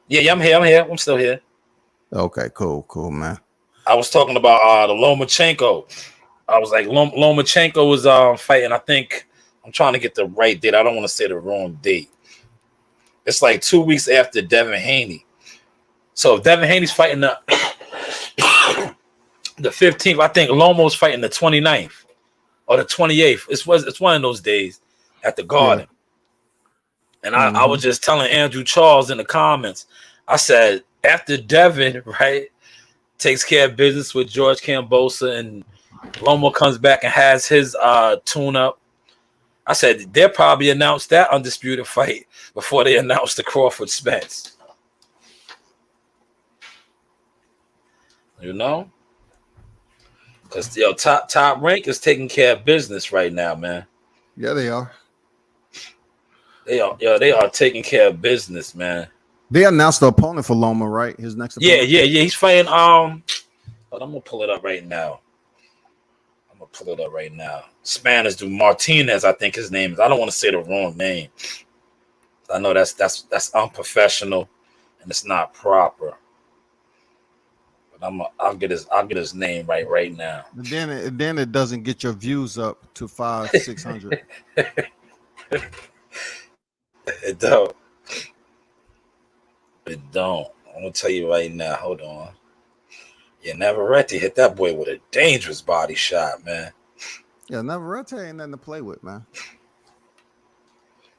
Yeah, I'm here. I'm still here.
Okay, cool, man.
I was talking about the Lomachenko. I was like, Lomachenko was fighting. I think I'm trying to get the right date. I don't want to say the wrong date. It's like 2 weeks after Devin Haney. So if Devin Haney's fighting the 15th, I think Lomo's fighting the 29th or the 28th. It's one of those days at the Garden. Yeah. And I was just telling Andrew Charles in the comments, I said, after Devin, right, takes care of business with George Kambosos and Lomo comes back and has his tune-up, I said, they'll probably announce that undisputed fight before they announce the Crawford Spence. Because top rank is taking care of business right now, man.
Yeah, they are.
They are taking care of business, man.
They announced the opponent for Loma, right? His next opponent.
Yeah. He's fighting. I'm gonna pull it up right now. Spanish dude, Martinez, I think his name is. I don't want to say the wrong name. I know that's unprofessional and it's not proper. But I'll get his name right now.
And then it doesn't get your views up to 500-600.
It don't. I'm gonna tell you right now. Hold on. Yeah, Navarrete hit that boy with a dangerous body shot, man.
Yeah, Navarrete ain't nothing to play with, man.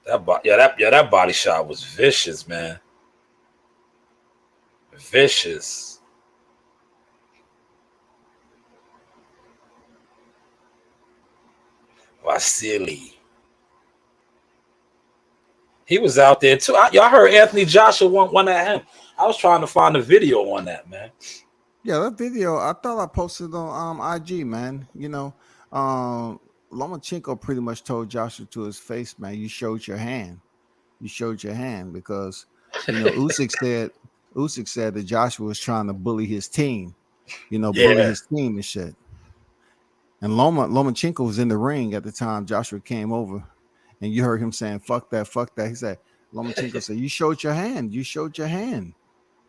That body shot was vicious, man. Vicious. Vasily. He was out there too. Y'all heard Anthony Joshua won at him. I was trying to find a video on that, man.
Yeah, that video, I thought I posted on IG, man. Lomachenko pretty much told Joshua to his face, man, you showed your hand. Because Usyk said that Joshua was trying to bully his team, bully his team and shit. And Lomachenko was in the ring at the time Joshua came over, and you heard him saying, fuck that. He said, Lomachenko said, you showed your hand.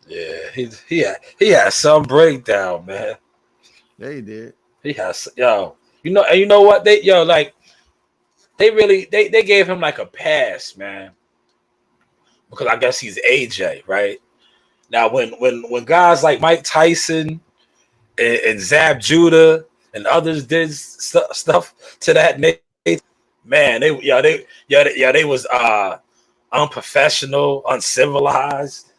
Yeah, he had some breakdown, man.
Yeah, he did. He has, and you know what? They gave him like a pass, man. Because I guess he's AJ, right? Now, when guys like Mike Tyson and Zab Judah and others did stuff to that, man, they was unprofessional, uncivilized.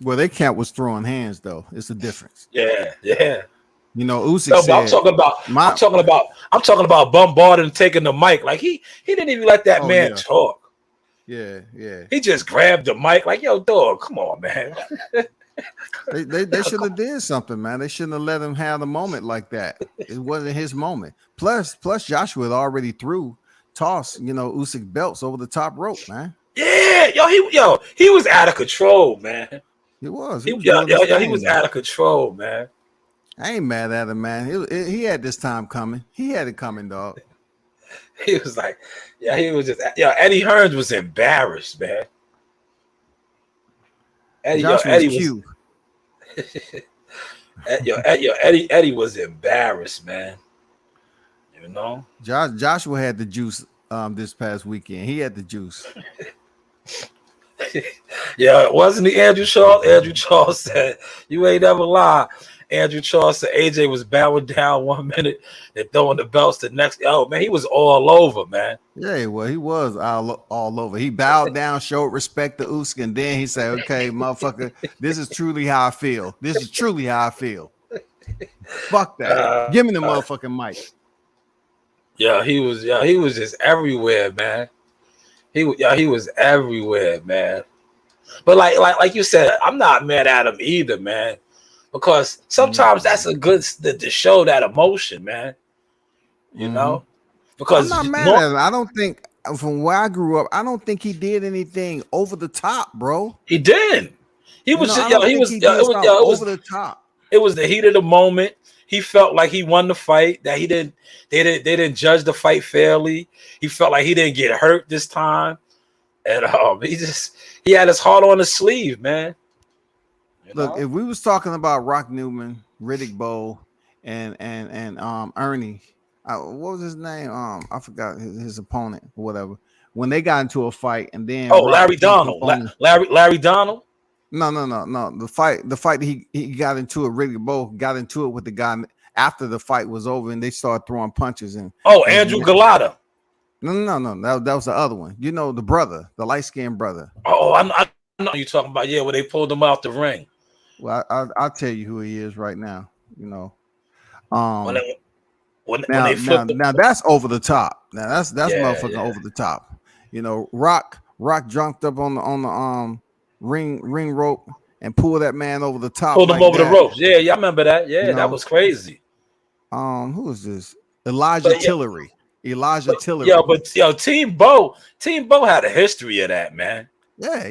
Well, they camp was throwing hands though. It's a difference.
Yeah, yeah.
You know, Usyk
No, but
said,
I'm talking about bombarding and taking the mic. Like he didn't even let that man talk.
Yeah, yeah.
He just grabbed the mic like, yo, dog, come on, man.
They should have did something, man. They shouldn't have let him have the moment like that. It wasn't his moment. Plus Joshua had already tossed, Usyk belts over the top rope, man.
Yeah, he was out of control, man.
He was.
He was out of control, man.
I ain't mad at him, man. He had this time coming. He had it coming, dog.
He was like, he was just, Eddie Hearns was embarrassed, man. Eddie was embarrassed, man. You know,
Joshua had the juice this past weekend. He had the juice.
Wasn't he Andrew Charles? Andrew Charles said, "You ain't ever lie." Andrew Charles said AJ was bowing down 1 minute and throwing the belts the next. Oh man, he was all over, man.
Yeah, well, he was all over. He bowed down, showed respect to Usyk, and then he said, "Okay, motherfucker, this is truly how I feel. This is truly how I feel. Fuck that. Give me the motherfucking mic."
Yeah, he was just everywhere, man. He was everywhere, man. But like you said, I'm not mad at him either, man. Because sometimes that's a good to show that emotion, man. You know, because
I'm not mad at him. I don't think, from where I grew up, I don't think he did anything over the top, bro.
He did. He was over
the top.
It was the heat of the moment. He felt like he won the fight. That they didn't judge the fight fairly. He felt like he didn't get hurt this time, and he had his heart on his sleeve, man.
Look, if we was talking about Rock Newman, Riddick Bowe, and Ernie, what was his name? I forgot his opponent or whatever. When they got into a fight, and then
Larry Donald, Larry Donald.
No. The fight he got into it. Riddick Bowe got into it with the guy after the fight was over, and they started throwing punches.
Andrew Galata.
No. That was the other one. You know, the brother, the light skinned brother.
Oh, I know you talking about. Yeah, where they pulled him out the ring.
Well, I'll tell you who he is right now. You know, now that's over the top. Now that's motherfucking over the top. You know, Rock jumped up on the ring rope and pulled that man over the top.
Pulled him over the ropes. Yeah, I remember that. Yeah, that was crazy.
Who is this? Elijah Tillery. Tillery.
Yeah, but Team Bowe had a history of that, man.
Yeah.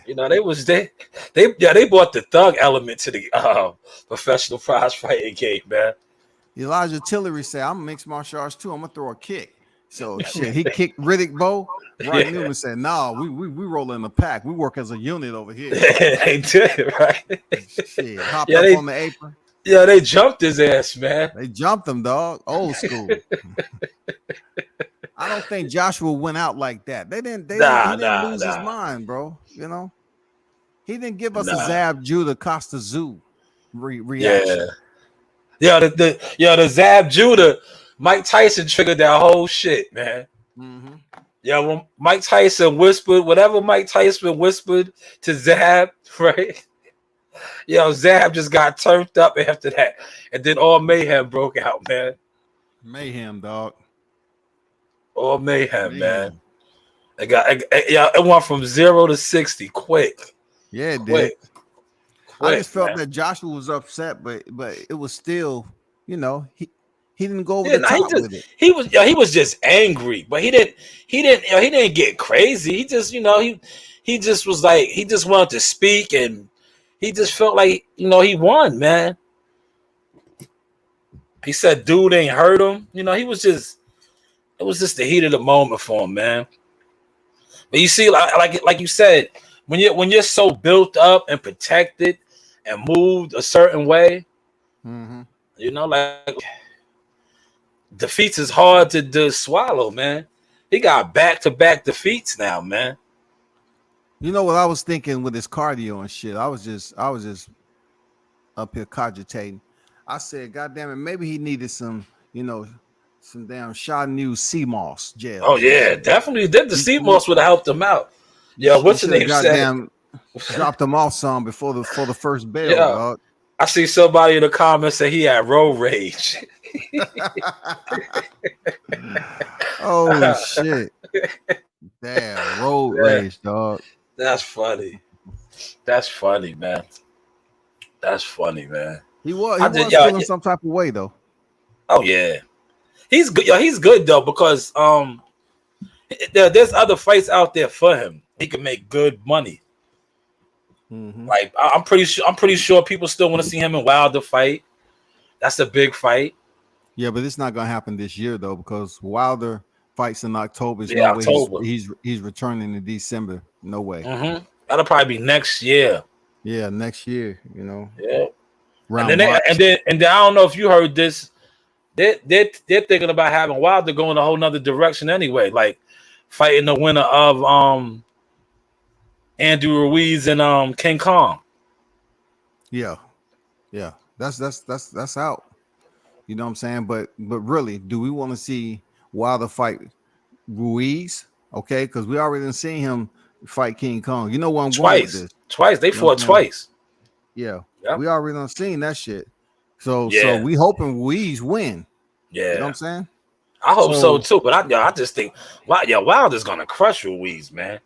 You know, they brought the thug element to the professional prize fighting game, man.
Elijah Tillery said, "I'm mixed martial arts too. I'm gonna throw a kick." So shit, he kicked Riddick Bowe. Rock Newman said, "No, we roll in the pack. We work as a unit over here."
They did, right?
Shit, hopped up on the apron.
Yeah, they jumped his ass, man.
They jumped him, dog. Old school. I don't think Joshua went out like that. He didn't lose his mind, bro. You know, he didn't give us a Zab Judah Costa Zoo reaction.
Yeah, the Zab Judah, Mike Tyson triggered that whole shit, man.
Mm-hmm.
Yeah, when Mike Tyson whispered whatever Mike Tyson whispered to Zab, right? Zab just got turned up after that, and then all mayhem broke out, man.
Mayhem, dog.
All mayhem, man. It went from 0 to 60 quick.
Yeah, it did. I just felt that Joshua was upset, but it was still, you know, he didn't go over the top with it.
He was just angry, but he didn't get crazy. He just, he just was like, he just wanted to speak, and he just felt like, he won, man. He said dude ain't hurt him. It was just the heat of the moment for him, man. But you see, like you said, when you're so built up and protected and moved a certain way, like defeats is hard to swallow, man. He got back-to-back defeats now, man.
You know what I was thinking with his cardio and shit? I was just up here cogitating. I said, God damn it, maybe he needed some damn Shaw News sea moss gel.
Oh yeah, definitely. The sea moss would have helped him out. Yo, what's the
should have
name said?
goddamn dropped him off some before the first bell,
Yeah.
dog.
I see somebody in the comments say he had road rage.
Oh shit! Damn, road rage, dog.
That's funny. That's funny, man. That's funny, man.
He was
yo,
feeling some type of way though.
Oh yeah, he's good. Yo, he's good though because there's other fights out there for him. He can make good money.
Mm-hmm.
Like I'm pretty sure people still want to see him and Wilder fight. That's a big fight.
Yeah, but it's not gonna happen this year though because Wilder fights in October.
Yeah,
no
October.
Way he's returning in December. No way.
Mm-hmm. That'll probably be next year.
Yeah, next year. You know.
Yeah.
And
then I don't know if you heard this. They're thinking about having Wilder go in a whole nother direction anyway, like fighting the winner of Andrew Ruiz and King Kong.
Yeah, that's out. You know what I'm saying? But really, do we want to see Wilder fight Ruiz? Okay, because we already seen him fight King Kong. You know what I'm going with this?
Twice. They fought twice.
Yeah.
Yep.
We already done seen that shit. So we hoping Ruiz win.
Yeah.
You know what I'm saying?
I hope so too, but I just think Wilder's gonna crush Ruiz, man.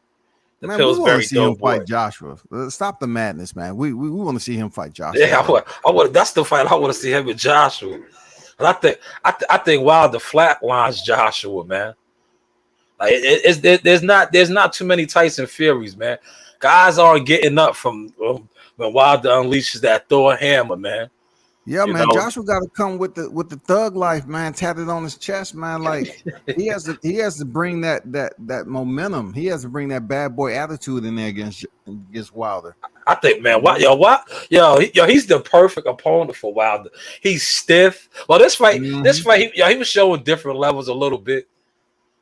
We want to see him fight Joshua. Stop the madness, man. We want to see him fight Joshua.
Yeah, I would. That's the fight I want to see him with Joshua. But I think Wilder flatlines Joshua, man. Like there's not too many Tyson Furies, man. Guys aren't getting up from when Wilder unleashes that Thor hammer, man.
Yeah, man. Joshua got to come with the thug life, man. Tatted on his chest, man. Like he has to bring that momentum. He has to bring that bad boy attitude in there against Wilder.
I think, man, he's the perfect opponent for Wilder. He's stiff. Well, this fight, he was showing different levels a little bit.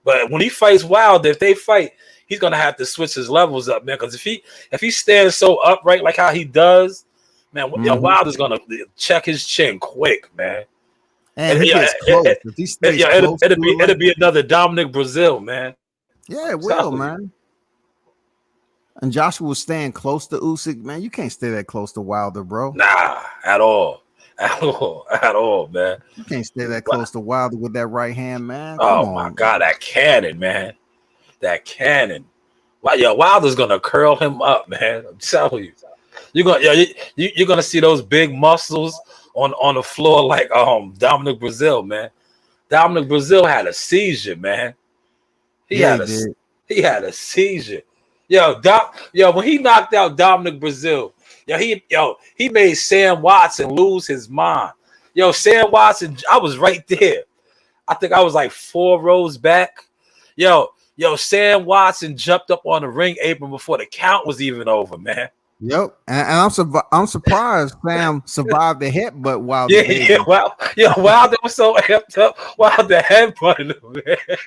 But when he fights Wilder, if they fight, he's gonna have to switch his levels up, man. Because if he stands so upright like how he does, man, Wilder's gonna check his chin quick, man.
And
it'll be another Dominic Brazil, man.
Yeah, it will, man. And Joshua was staying close to Usyk, man. You can't stay that close to Wilder, bro.
Nah, at all, man.
You can't stay that close to Wilder with that right hand, man.
Come on, God, that cannon, man. That cannon. Wilder's gonna curl him up, man. I'm telling you. You're gonna see those big muscles on the floor like Dominic Brazil, man. Dominic Brazil had a seizure, man. He had a seizure. When he knocked out Dominic Brazil, he made Sam Watson lose his mind. Sam Watson, I was right there. I think I was like 4 rows back. Sam Watson jumped up on the ring apron before the count was even over, man.
Yep, and I'm surprised Sam survived the headbutt while
Wilder was so amped up while the headbutted him, man.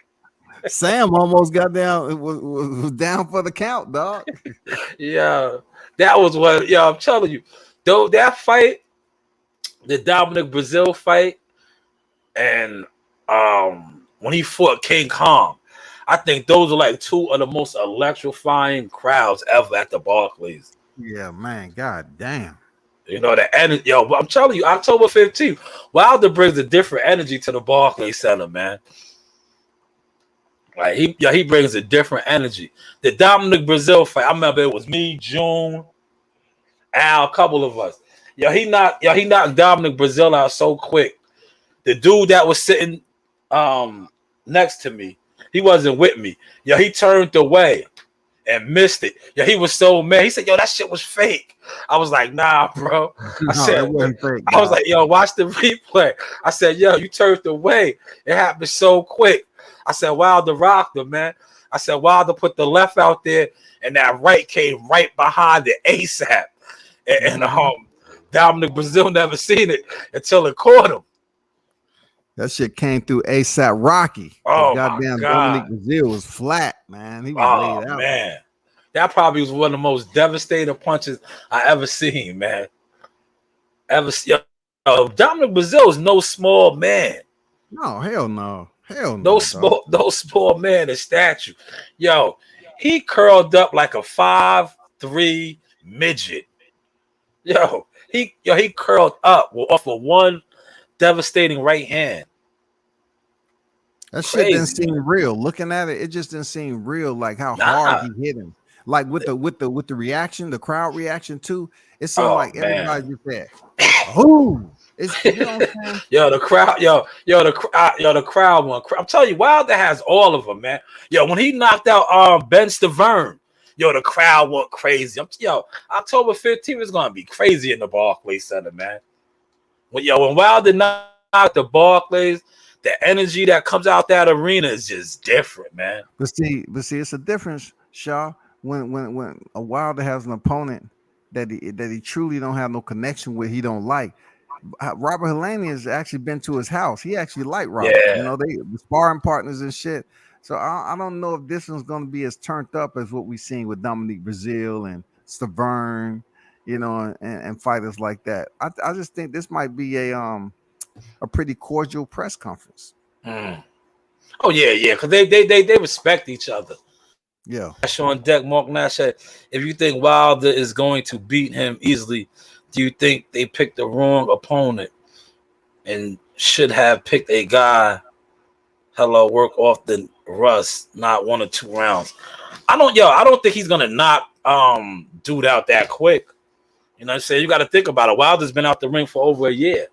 Sam almost got down, was down for the count, dog.
Yeah, that was what. I'm telling you, though that fight, the Dominic Brazil fight, and when he fought King Kong, I think those are like 2 of the most electrifying crowds ever at the Barclays.
Yeah, man. God damn.
The energy. I'm telling you, October 15th, Wilder brings a different energy to the Barclays Center, man. Like he brings a different energy. The Dominic Brazil fight, I remember it was me, June, Al, a couple of us. He knocked Dominic Brazil out so quick. The dude that was sitting next to me, he wasn't with me. He turned away and missed it. He was so mad. He said, that shit was fake. I was like, nah, bro.
It wasn't fake.
I was like, watch the replay. I said, you turned away. It happened so quick. I said, Wilder rocked him, man. I said, Wilder put the left out there, and that right came right behind it ASAP. And Dominic Brazil never seen it until it caught him.
That shit came through ASAP Rocky.
Oh,
goddamn,
my God.
Dominic Brazil was flat, man. He was laid out.
Man. That probably was one of the most devastating punches I ever seen, man. Dominic Brazil is no small man.
No, hell no. Hell no.
No small man in stature. he curled up like a 5'3" midget. He curled up off of one devastating right hand.
That
Crazy,
shit didn't seem
man.
real. Looking at it, it just didn't seem real. Like how hard he hit him. Like with the reaction, the crowd reaction too. It seemed like everybody just said, "Who?" It's, you know what I'm saying?
The crowd, the crowd one. I'm telling you, Wilder has all of them, man. When he knocked out Ben Stavern, the crowd went crazy. October 15th is gonna be crazy in the Barclays Center, man. When Wilder knocked the Barclays, the energy that comes out that arena is just different, man.
But see, it's a difference, Shaw. When a Wilder has an opponent that he truly don't have no connection with, he don't like. Robert Helenius has actually been to his house. He actually liked Robert.
Yeah.
They sparring partners and shit. So I don't know if this one's going to be as turned up as what we've seen with Dominique Brazil and Stavern, and fighters like that. I just think this might be a pretty cordial press conference.
Oh yeah, because they respect each other.
Yeah.
On deck, Mark Nash said, if you think Wilder is going to beat him easily, do you think they picked the wrong opponent and should have picked a guy work off the rust, not 1 or 2 rounds? I don't think he's gonna knock dude out that quick. You know what I'm saying? You got to think about it. Wilder's been out the ring for over a year.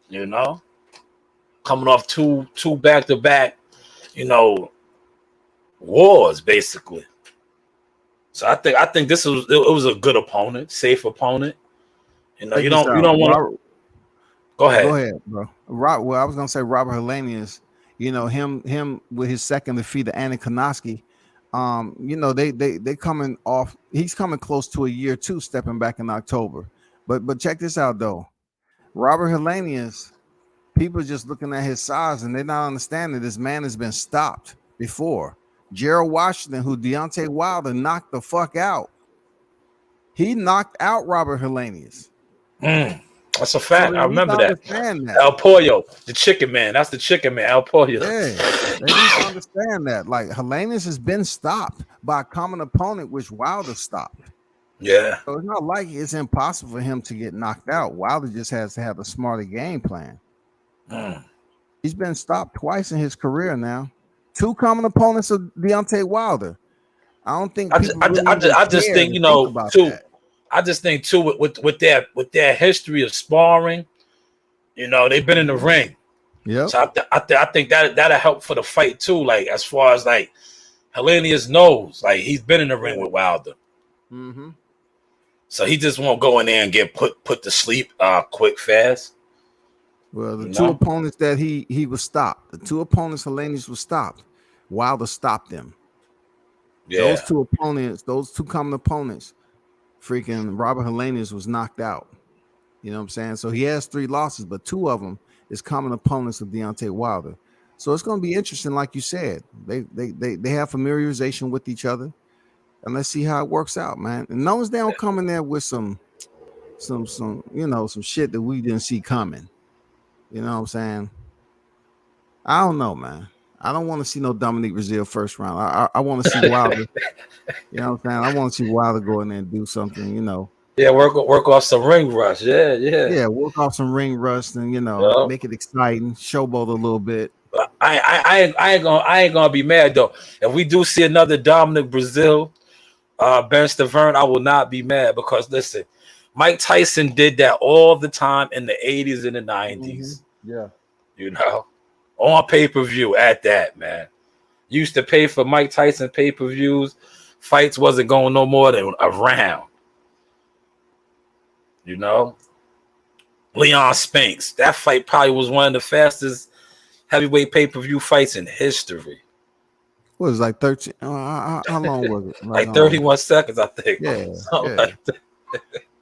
Coming off two back-to-back, wars basically. So I think it was a good opponent, safe opponent. You don't want to. Go ahead,
bro. Well, I was gonna say Robert Helenius. Him with his second defeat of Andy Konoski. They coming off. He's coming close to a year too, stepping back in October. But check this out though, Robert Helenius. People just looking at his size and they're not understanding this man has been stopped before. Gerald Washington, who Deontay Wilder knocked the fuck out. He knocked out Robert Helenius.
That's a fact.
So
I remember that. El Pollo, the chicken man. That's the chicken man, El Pollo.
Yeah, they need to understand that. Like, Helenius has been stopped by a common opponent, which Wilder stopped.
Yeah.
So it's not like it's impossible for him to get knocked out. Wilder just has to have a smarter game plan. He's been stopped twice in his career now. 2 common opponents of Deontay Wilder. I don't think.
I just think too with their history of sparring, they've been in the ring.
Yeah.
So I think that'll help for the fight too. Like as far as like Helenius knows, like he's been in the ring with Wilder.
Mm-hmm.
So he just won't go in there and get put to sleep quick fast.
Well, the 2 opponents that he was stopped. The 2 opponents Helenius was stopped. Wilder stopped them. Yeah. Those 2 opponents, those 2 common opponents, freaking Robert Helenius was knocked out. You know what I'm saying? So he has 3 losses, but 2 of them is common opponents of Deontay Wilder. So it's going to be interesting, like you said. They have familiarization with each other, and let's see how it works out, man. And long as they don't come in there with some shit that we didn't see coming. You know what I'm saying? I don't know, man. I don't want to see no Dominique Brazil first round. I want to see Wilder. You know what I'm saying? I want to see Wilder go in there and do something,
Yeah, work off some ring rust. Yeah.
Yeah, work off some ring rust and make it exciting, showboat a little bit.
I ain't gonna be mad though. If we do see another Dominic Brazil, Ben Stavern, I will not be mad because listen, Mike Tyson did that all the time in the 80s and the 90s.
Mm-hmm.
Yeah. On pay-per-view at that, man. Used to pay for Mike Tyson pay-per-views. Fights wasn't going no more than a round. Leon Spinks. That fight probably was one of the fastest heavyweight pay-per-view fights in history.
What was it, like 13? How long was it?
Like 31 seconds, I think.
Yeah.
Like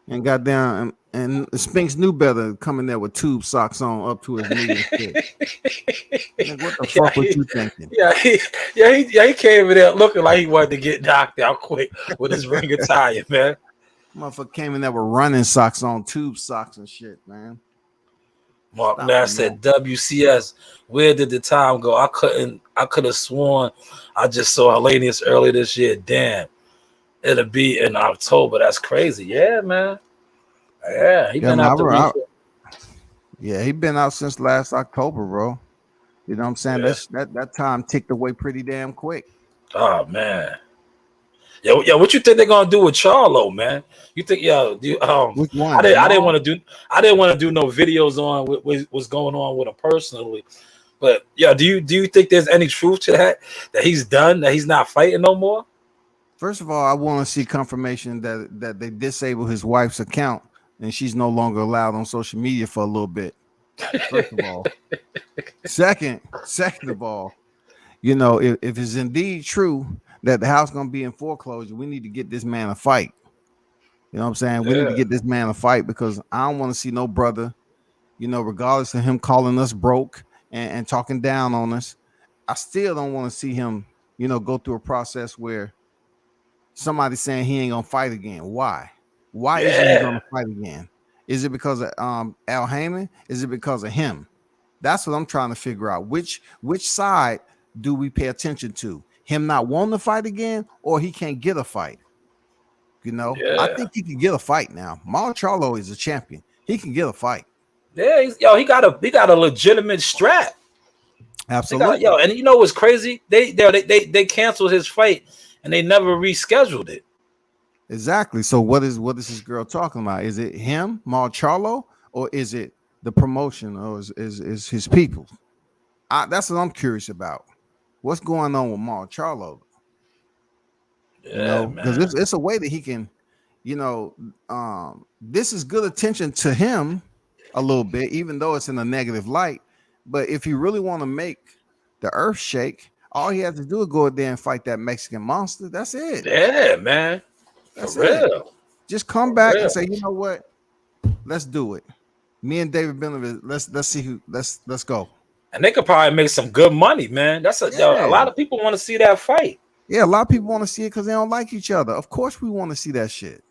and got down, and Spinks knew better coming there with tube socks on up to his knees. Like, what the fuck was you thinking?
He came in there looking like he wanted to get knocked out quick with his ring attire, man.
Motherfucker came in there with running socks on, tube socks and shit, man.
Mark
Stop
Nash
it, man.
said, WCS, where did the time go? I could have sworn I just saw Hellenius earlier this year. Damn, it'll be in October. That's crazy. Yeah, man. Yeah, he
Yeah,
been
man,
out the reef.
yeah, he been out since last October, bro. You know what I'm saying?
Yeah.
That time ticked away pretty damn quick.
Oh man. Yo, what you think they're gonna do with Charlo, man? You think,
Which
I
one?
didn't
Jamal?
want to do no videos on what's going on with him personally, but yeah, do you think there's any truth to that he's done, that he's not fighting no more?
First of all, I want to see confirmation that they disable his wife's account and she's no longer allowed on social media for a little bit. First of all, second of all, you know, if it's indeed true that the house gonna be in foreclosure, we need to get this man a fight. You know what I'm saying? We need to
Yeah.
get this man a fight because I don't want to see no brother, you know, regardless of him calling us broke and talking down on us. I still don't want to see him, you know, go through a process where somebody's saying he ain't gonna fight again. Why? Why isn't he
Yeah.
gonna fight again? Is it because of Al Heyman? Is it because of him? That's what I'm trying to figure out. Which side do we pay attention to? Him not wanting to fight again, or he can't get a fight? You know, I
Yeah.
think he can get a fight now. Mauro Charlo is a champion. He can get a fight.
Yeah, he got a legitimate strap.
Absolutely.
And you know what's crazy? They canceled his fight and they never rescheduled it.
Exactly. So what is this girl talking about? Is it him, Mauro Charlo, or is it the promotion, or is his people? That's what I'm curious about. What's going on with Mauro Charlo?
Yeah,
You know, because
man.
it's a way that he can, you know, this is good attention to him a little bit, even though it's in a negative light. But if you really want to make the earth shake, all he has to do is go out there and fight that Mexican monster. That's it.
Yeah, man.
That's
For
it.
real.
Just come
For
back
real.
and say, you know what? Let's do it. Me and David Benavidez, let's see who. Let's go.
And they could probably make some good money, man. A lot of people want to see that fight.
Yeah, a lot of people want to see it because they don't like each other. Of course, we want to see that shit.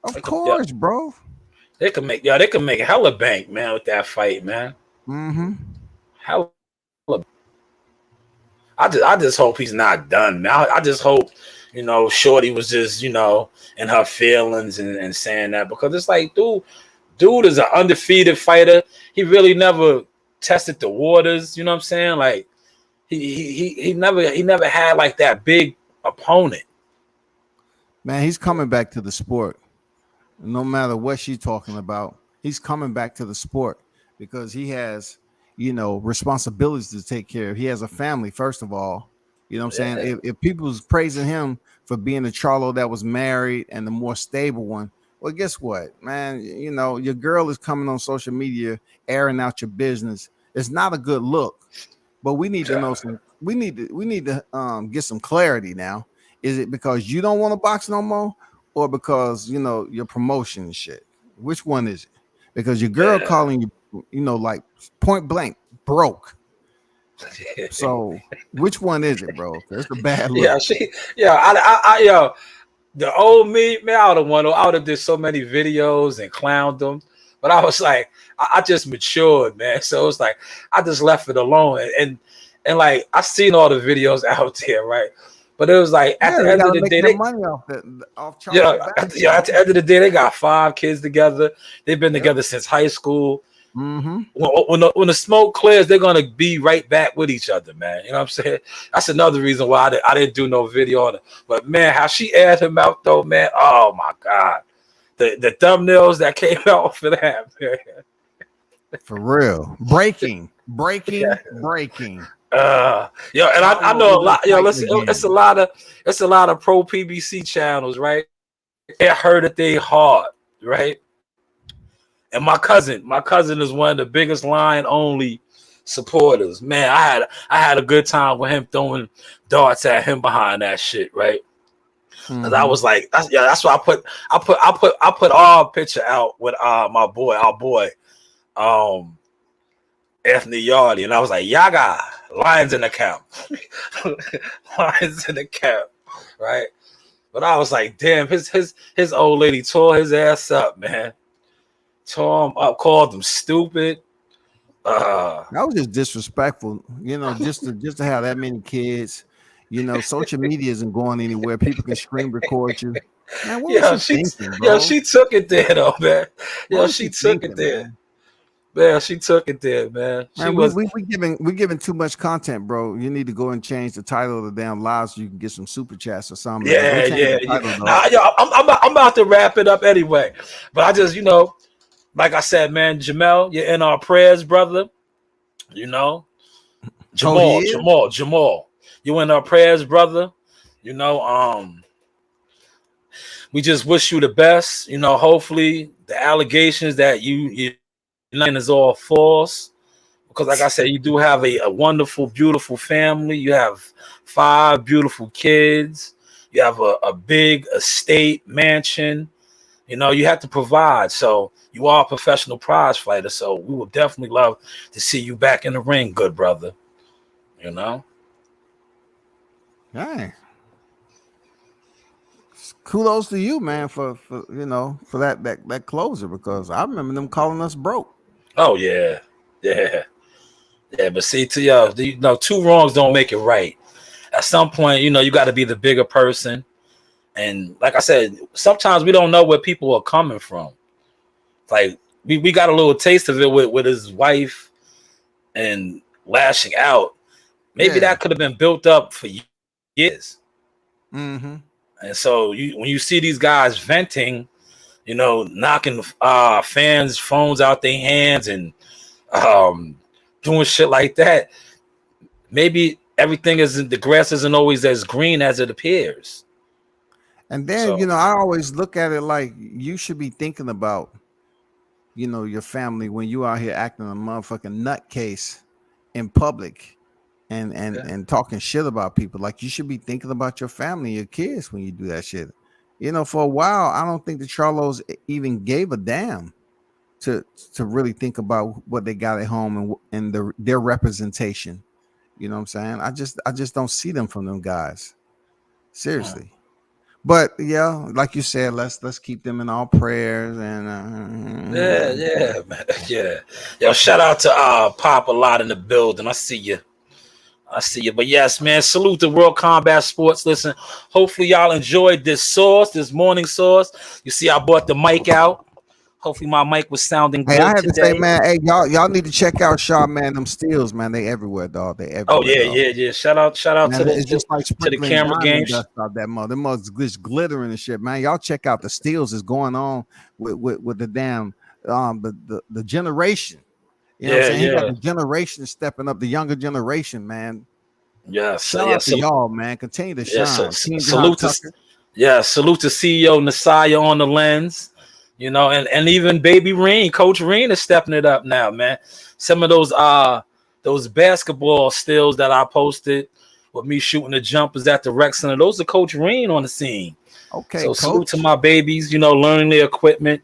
Of course, bro.
They can make hella bank, man, with that fight, man.
Mm-hmm.
Hella. I just hope he's not done, man. I just hope, you know, Shorty was just, you know, in her feelings and saying that, because it's like, dude is an undefeated fighter. He really never tested the waters. You know what I'm saying? Like he never had like that big opponent.
Man, he's coming back to the sport. No matter what she's talking about, he's coming back to the sport because he has, you know, responsibilities to take care of. He has a family, first of all. You know what I'm saying? If people's praising him for being the Charlo that was married and the more stable one, well, guess what, man? You know, your girl is coming on social media airing out your business. It's not a good look, but we need to know some. We need to get some clarity now. Is it because you don't want to box no more, or because, you know, your promotion and shit? Which one is it? Because your girl calling you, you know, like point blank broke. So which one is it, bro? It's a bad look.
I the old me, man, I would have did so many videos and clowned them. But I was like, I just matured, man. So it's like I just left it alone. And like I seen all the videos out there, right? But it was like at the end of the day, they
money off
at the end of the day, they got 5 kids together. They've been together since high school.
Mm-hmm.
When the smoke clears, they're gonna be right back with each other, man. You know what I'm saying? That's another reason why I didn't do no video on it. But man, how she aired him out though, man. Oh my god, the thumbnails that came out for that, man.
For real, breaking.
And I know a lot. Listen, it's a lot of pro PBC channels, right? It hurted they hard, right? And my cousin is one of the biggest line only supporters. Man, I had a good time with him throwing darts at him behind that shit, right? Because I was like, that's why I put our picture out with our boy, Anthony Yardy, and I was like, Yaga, lions in the camp, lions in the camp, right? But I was like, damn, his old lady tore his ass up, man. tore him up, called him stupid.
That was just disrespectful, you know, just to have that many kids. You know, social media isn't going anywhere. People can screen record you. Man, what was she thinking, bro?
She took it there though, man.
What
She
was
took
thinking,
it there.
man?
Man, she took it there, man. She
Man,
was
we giving too much content, bro. You need to go and change the title of the damn live so you can get some super chats or something. Man. Go change the title, dog.
Nah, yo, I'm about to wrap it up anyway. But I just, you know, like I said, man, Jamel, you're in our prayers, brother. You know, Jamal, you in our prayers, brother. You know, we just wish you the best. You know, hopefully the allegations that you is all false. Because like I said, you do have a wonderful, beautiful family. You have 5 beautiful kids. You have a big estate, mansion. You know, you have to provide. So you are a professional prize fighter. So we would definitely love to see you back in the ring, good brother. You know?
Dang. Kudos to you, man, for you know, for that closer, because I remember them calling us broke.
Oh yeah. But see, to y'all, you know, 2 wrongs don't make it right. At some point, you know, you got to be the bigger person. And like I said, sometimes we don't know where people are coming from. Like we got a little taste of it with his wife and lashing out. Maybe that could have been built up for years.
Mm-hmm.
And so when you see these guys venting, you know, knocking fans' phones out their hands and doing shit like that, maybe everything isn't, the grass isn't always as green as it appears.
And then, you know, I always look at it like you should be thinking about, you know, your family when you out here acting a motherfucking nutcase in public and talking shit about people. Like, you should be thinking about your family, your kids when you do that shit. You know, for a while, I don't think the Charlos even gave a damn to really think about what they got at home and their representation. You know what I'm saying? I just don't see them from them guys. Seriously. But yeah, like you said, let's keep them in our prayers and
man. Yeah. Yo, shout out to Pop a lot in the building. I see you. But yes, man, salute to World Combat Sports. Listen, hopefully y'all enjoyed this morning sauce. You see, I brought the mic out. Hopefully my mic was sounding good.
I have
today.
to say, man, hey, y'all need to check out Shaw, man. Them steals, man, they everywhere, dog. They everywhere.
Oh yeah. Shout out
man,
to
it's just like
to the camera games.
Dust out that mother. Them mother's just glittering and shit, man. Y'all check out the steals is going on with the damn the generation. You know what I'm saying? He got the generation stepping up, the younger generation, man.
Yes.
Shout out to y'all, man. Continue to shine.
Salute to CEO Nasaya on the lens. You know, and even Baby Reen, Coach Reen is stepping it up now, man. Some of those basketball stills that I posted with me shooting the jumpers at the rec center, those are Coach Reen on the scene.
Okay,
so
Coach.
Salute to my babies, you know, learning their equipment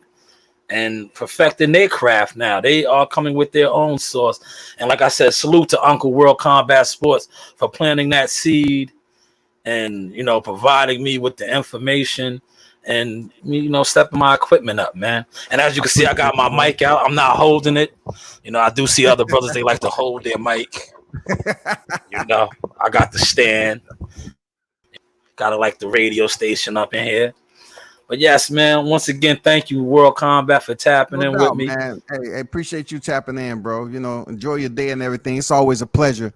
and perfecting their craft now. They are coming with their own sauce. And like I said, salute to Uncle World Combat Sports for planting that seed and, you know, providing me with the information and, you know, stepping my equipment up, man. And as you can see, I got my mic out. I'm not holding it. You know, I do see other brothers, they like to hold their mic. You know, I got the stand. Got like the radio station up in here. But yes, man, once again, thank you, World Combat, for tapping in with me.
Man. Hey, appreciate you tapping in, bro. You know, enjoy your day and everything. It's always a pleasure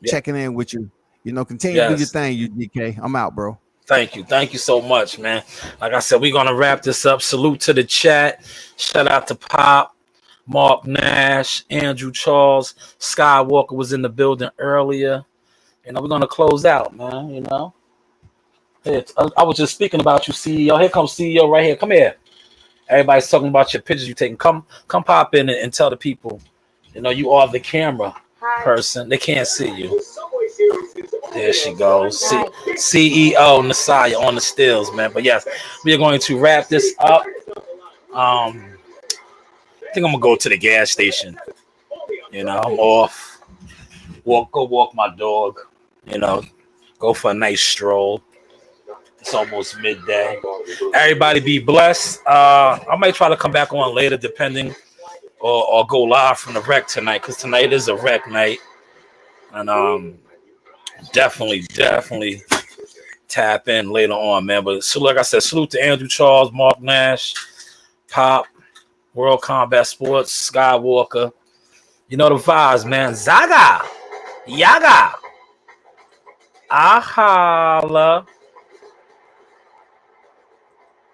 checking in with you. You know, continue to do your thing, UGK. I'm out, bro.
Thank you so much, man. Like I said, we're gonna wrap this up. Salute to the chat. Shout out to Pop, Mark Nash, Andrew Charles, Skywalker was in the building earlier. You know, we're gonna close out, man. You know, I was just speaking about you, CEO. Here comes CEO right here. Come here. Everybody's talking about your pictures you taking. Come pop in and tell the people. You know, you are the camera person. They can't see you. There she goes. CEO Nasaya on the stills, man. But yes, we are going to wrap this up. I think I'm gonna go to the gas station. You know, I'm off. Go walk my dog. You know, go for a nice stroll. It's almost midday. Everybody be blessed. I might try to come back on later, depending, or go live from the rec tonight, because tonight is a rec night. And definitely tap in later on, man. But so, like I said, salute to Andrew Charles, Mark Nash, Pop, World Combat Sports, Skywalker. You know the vibes, man. Zaga, Yaga, Ahala.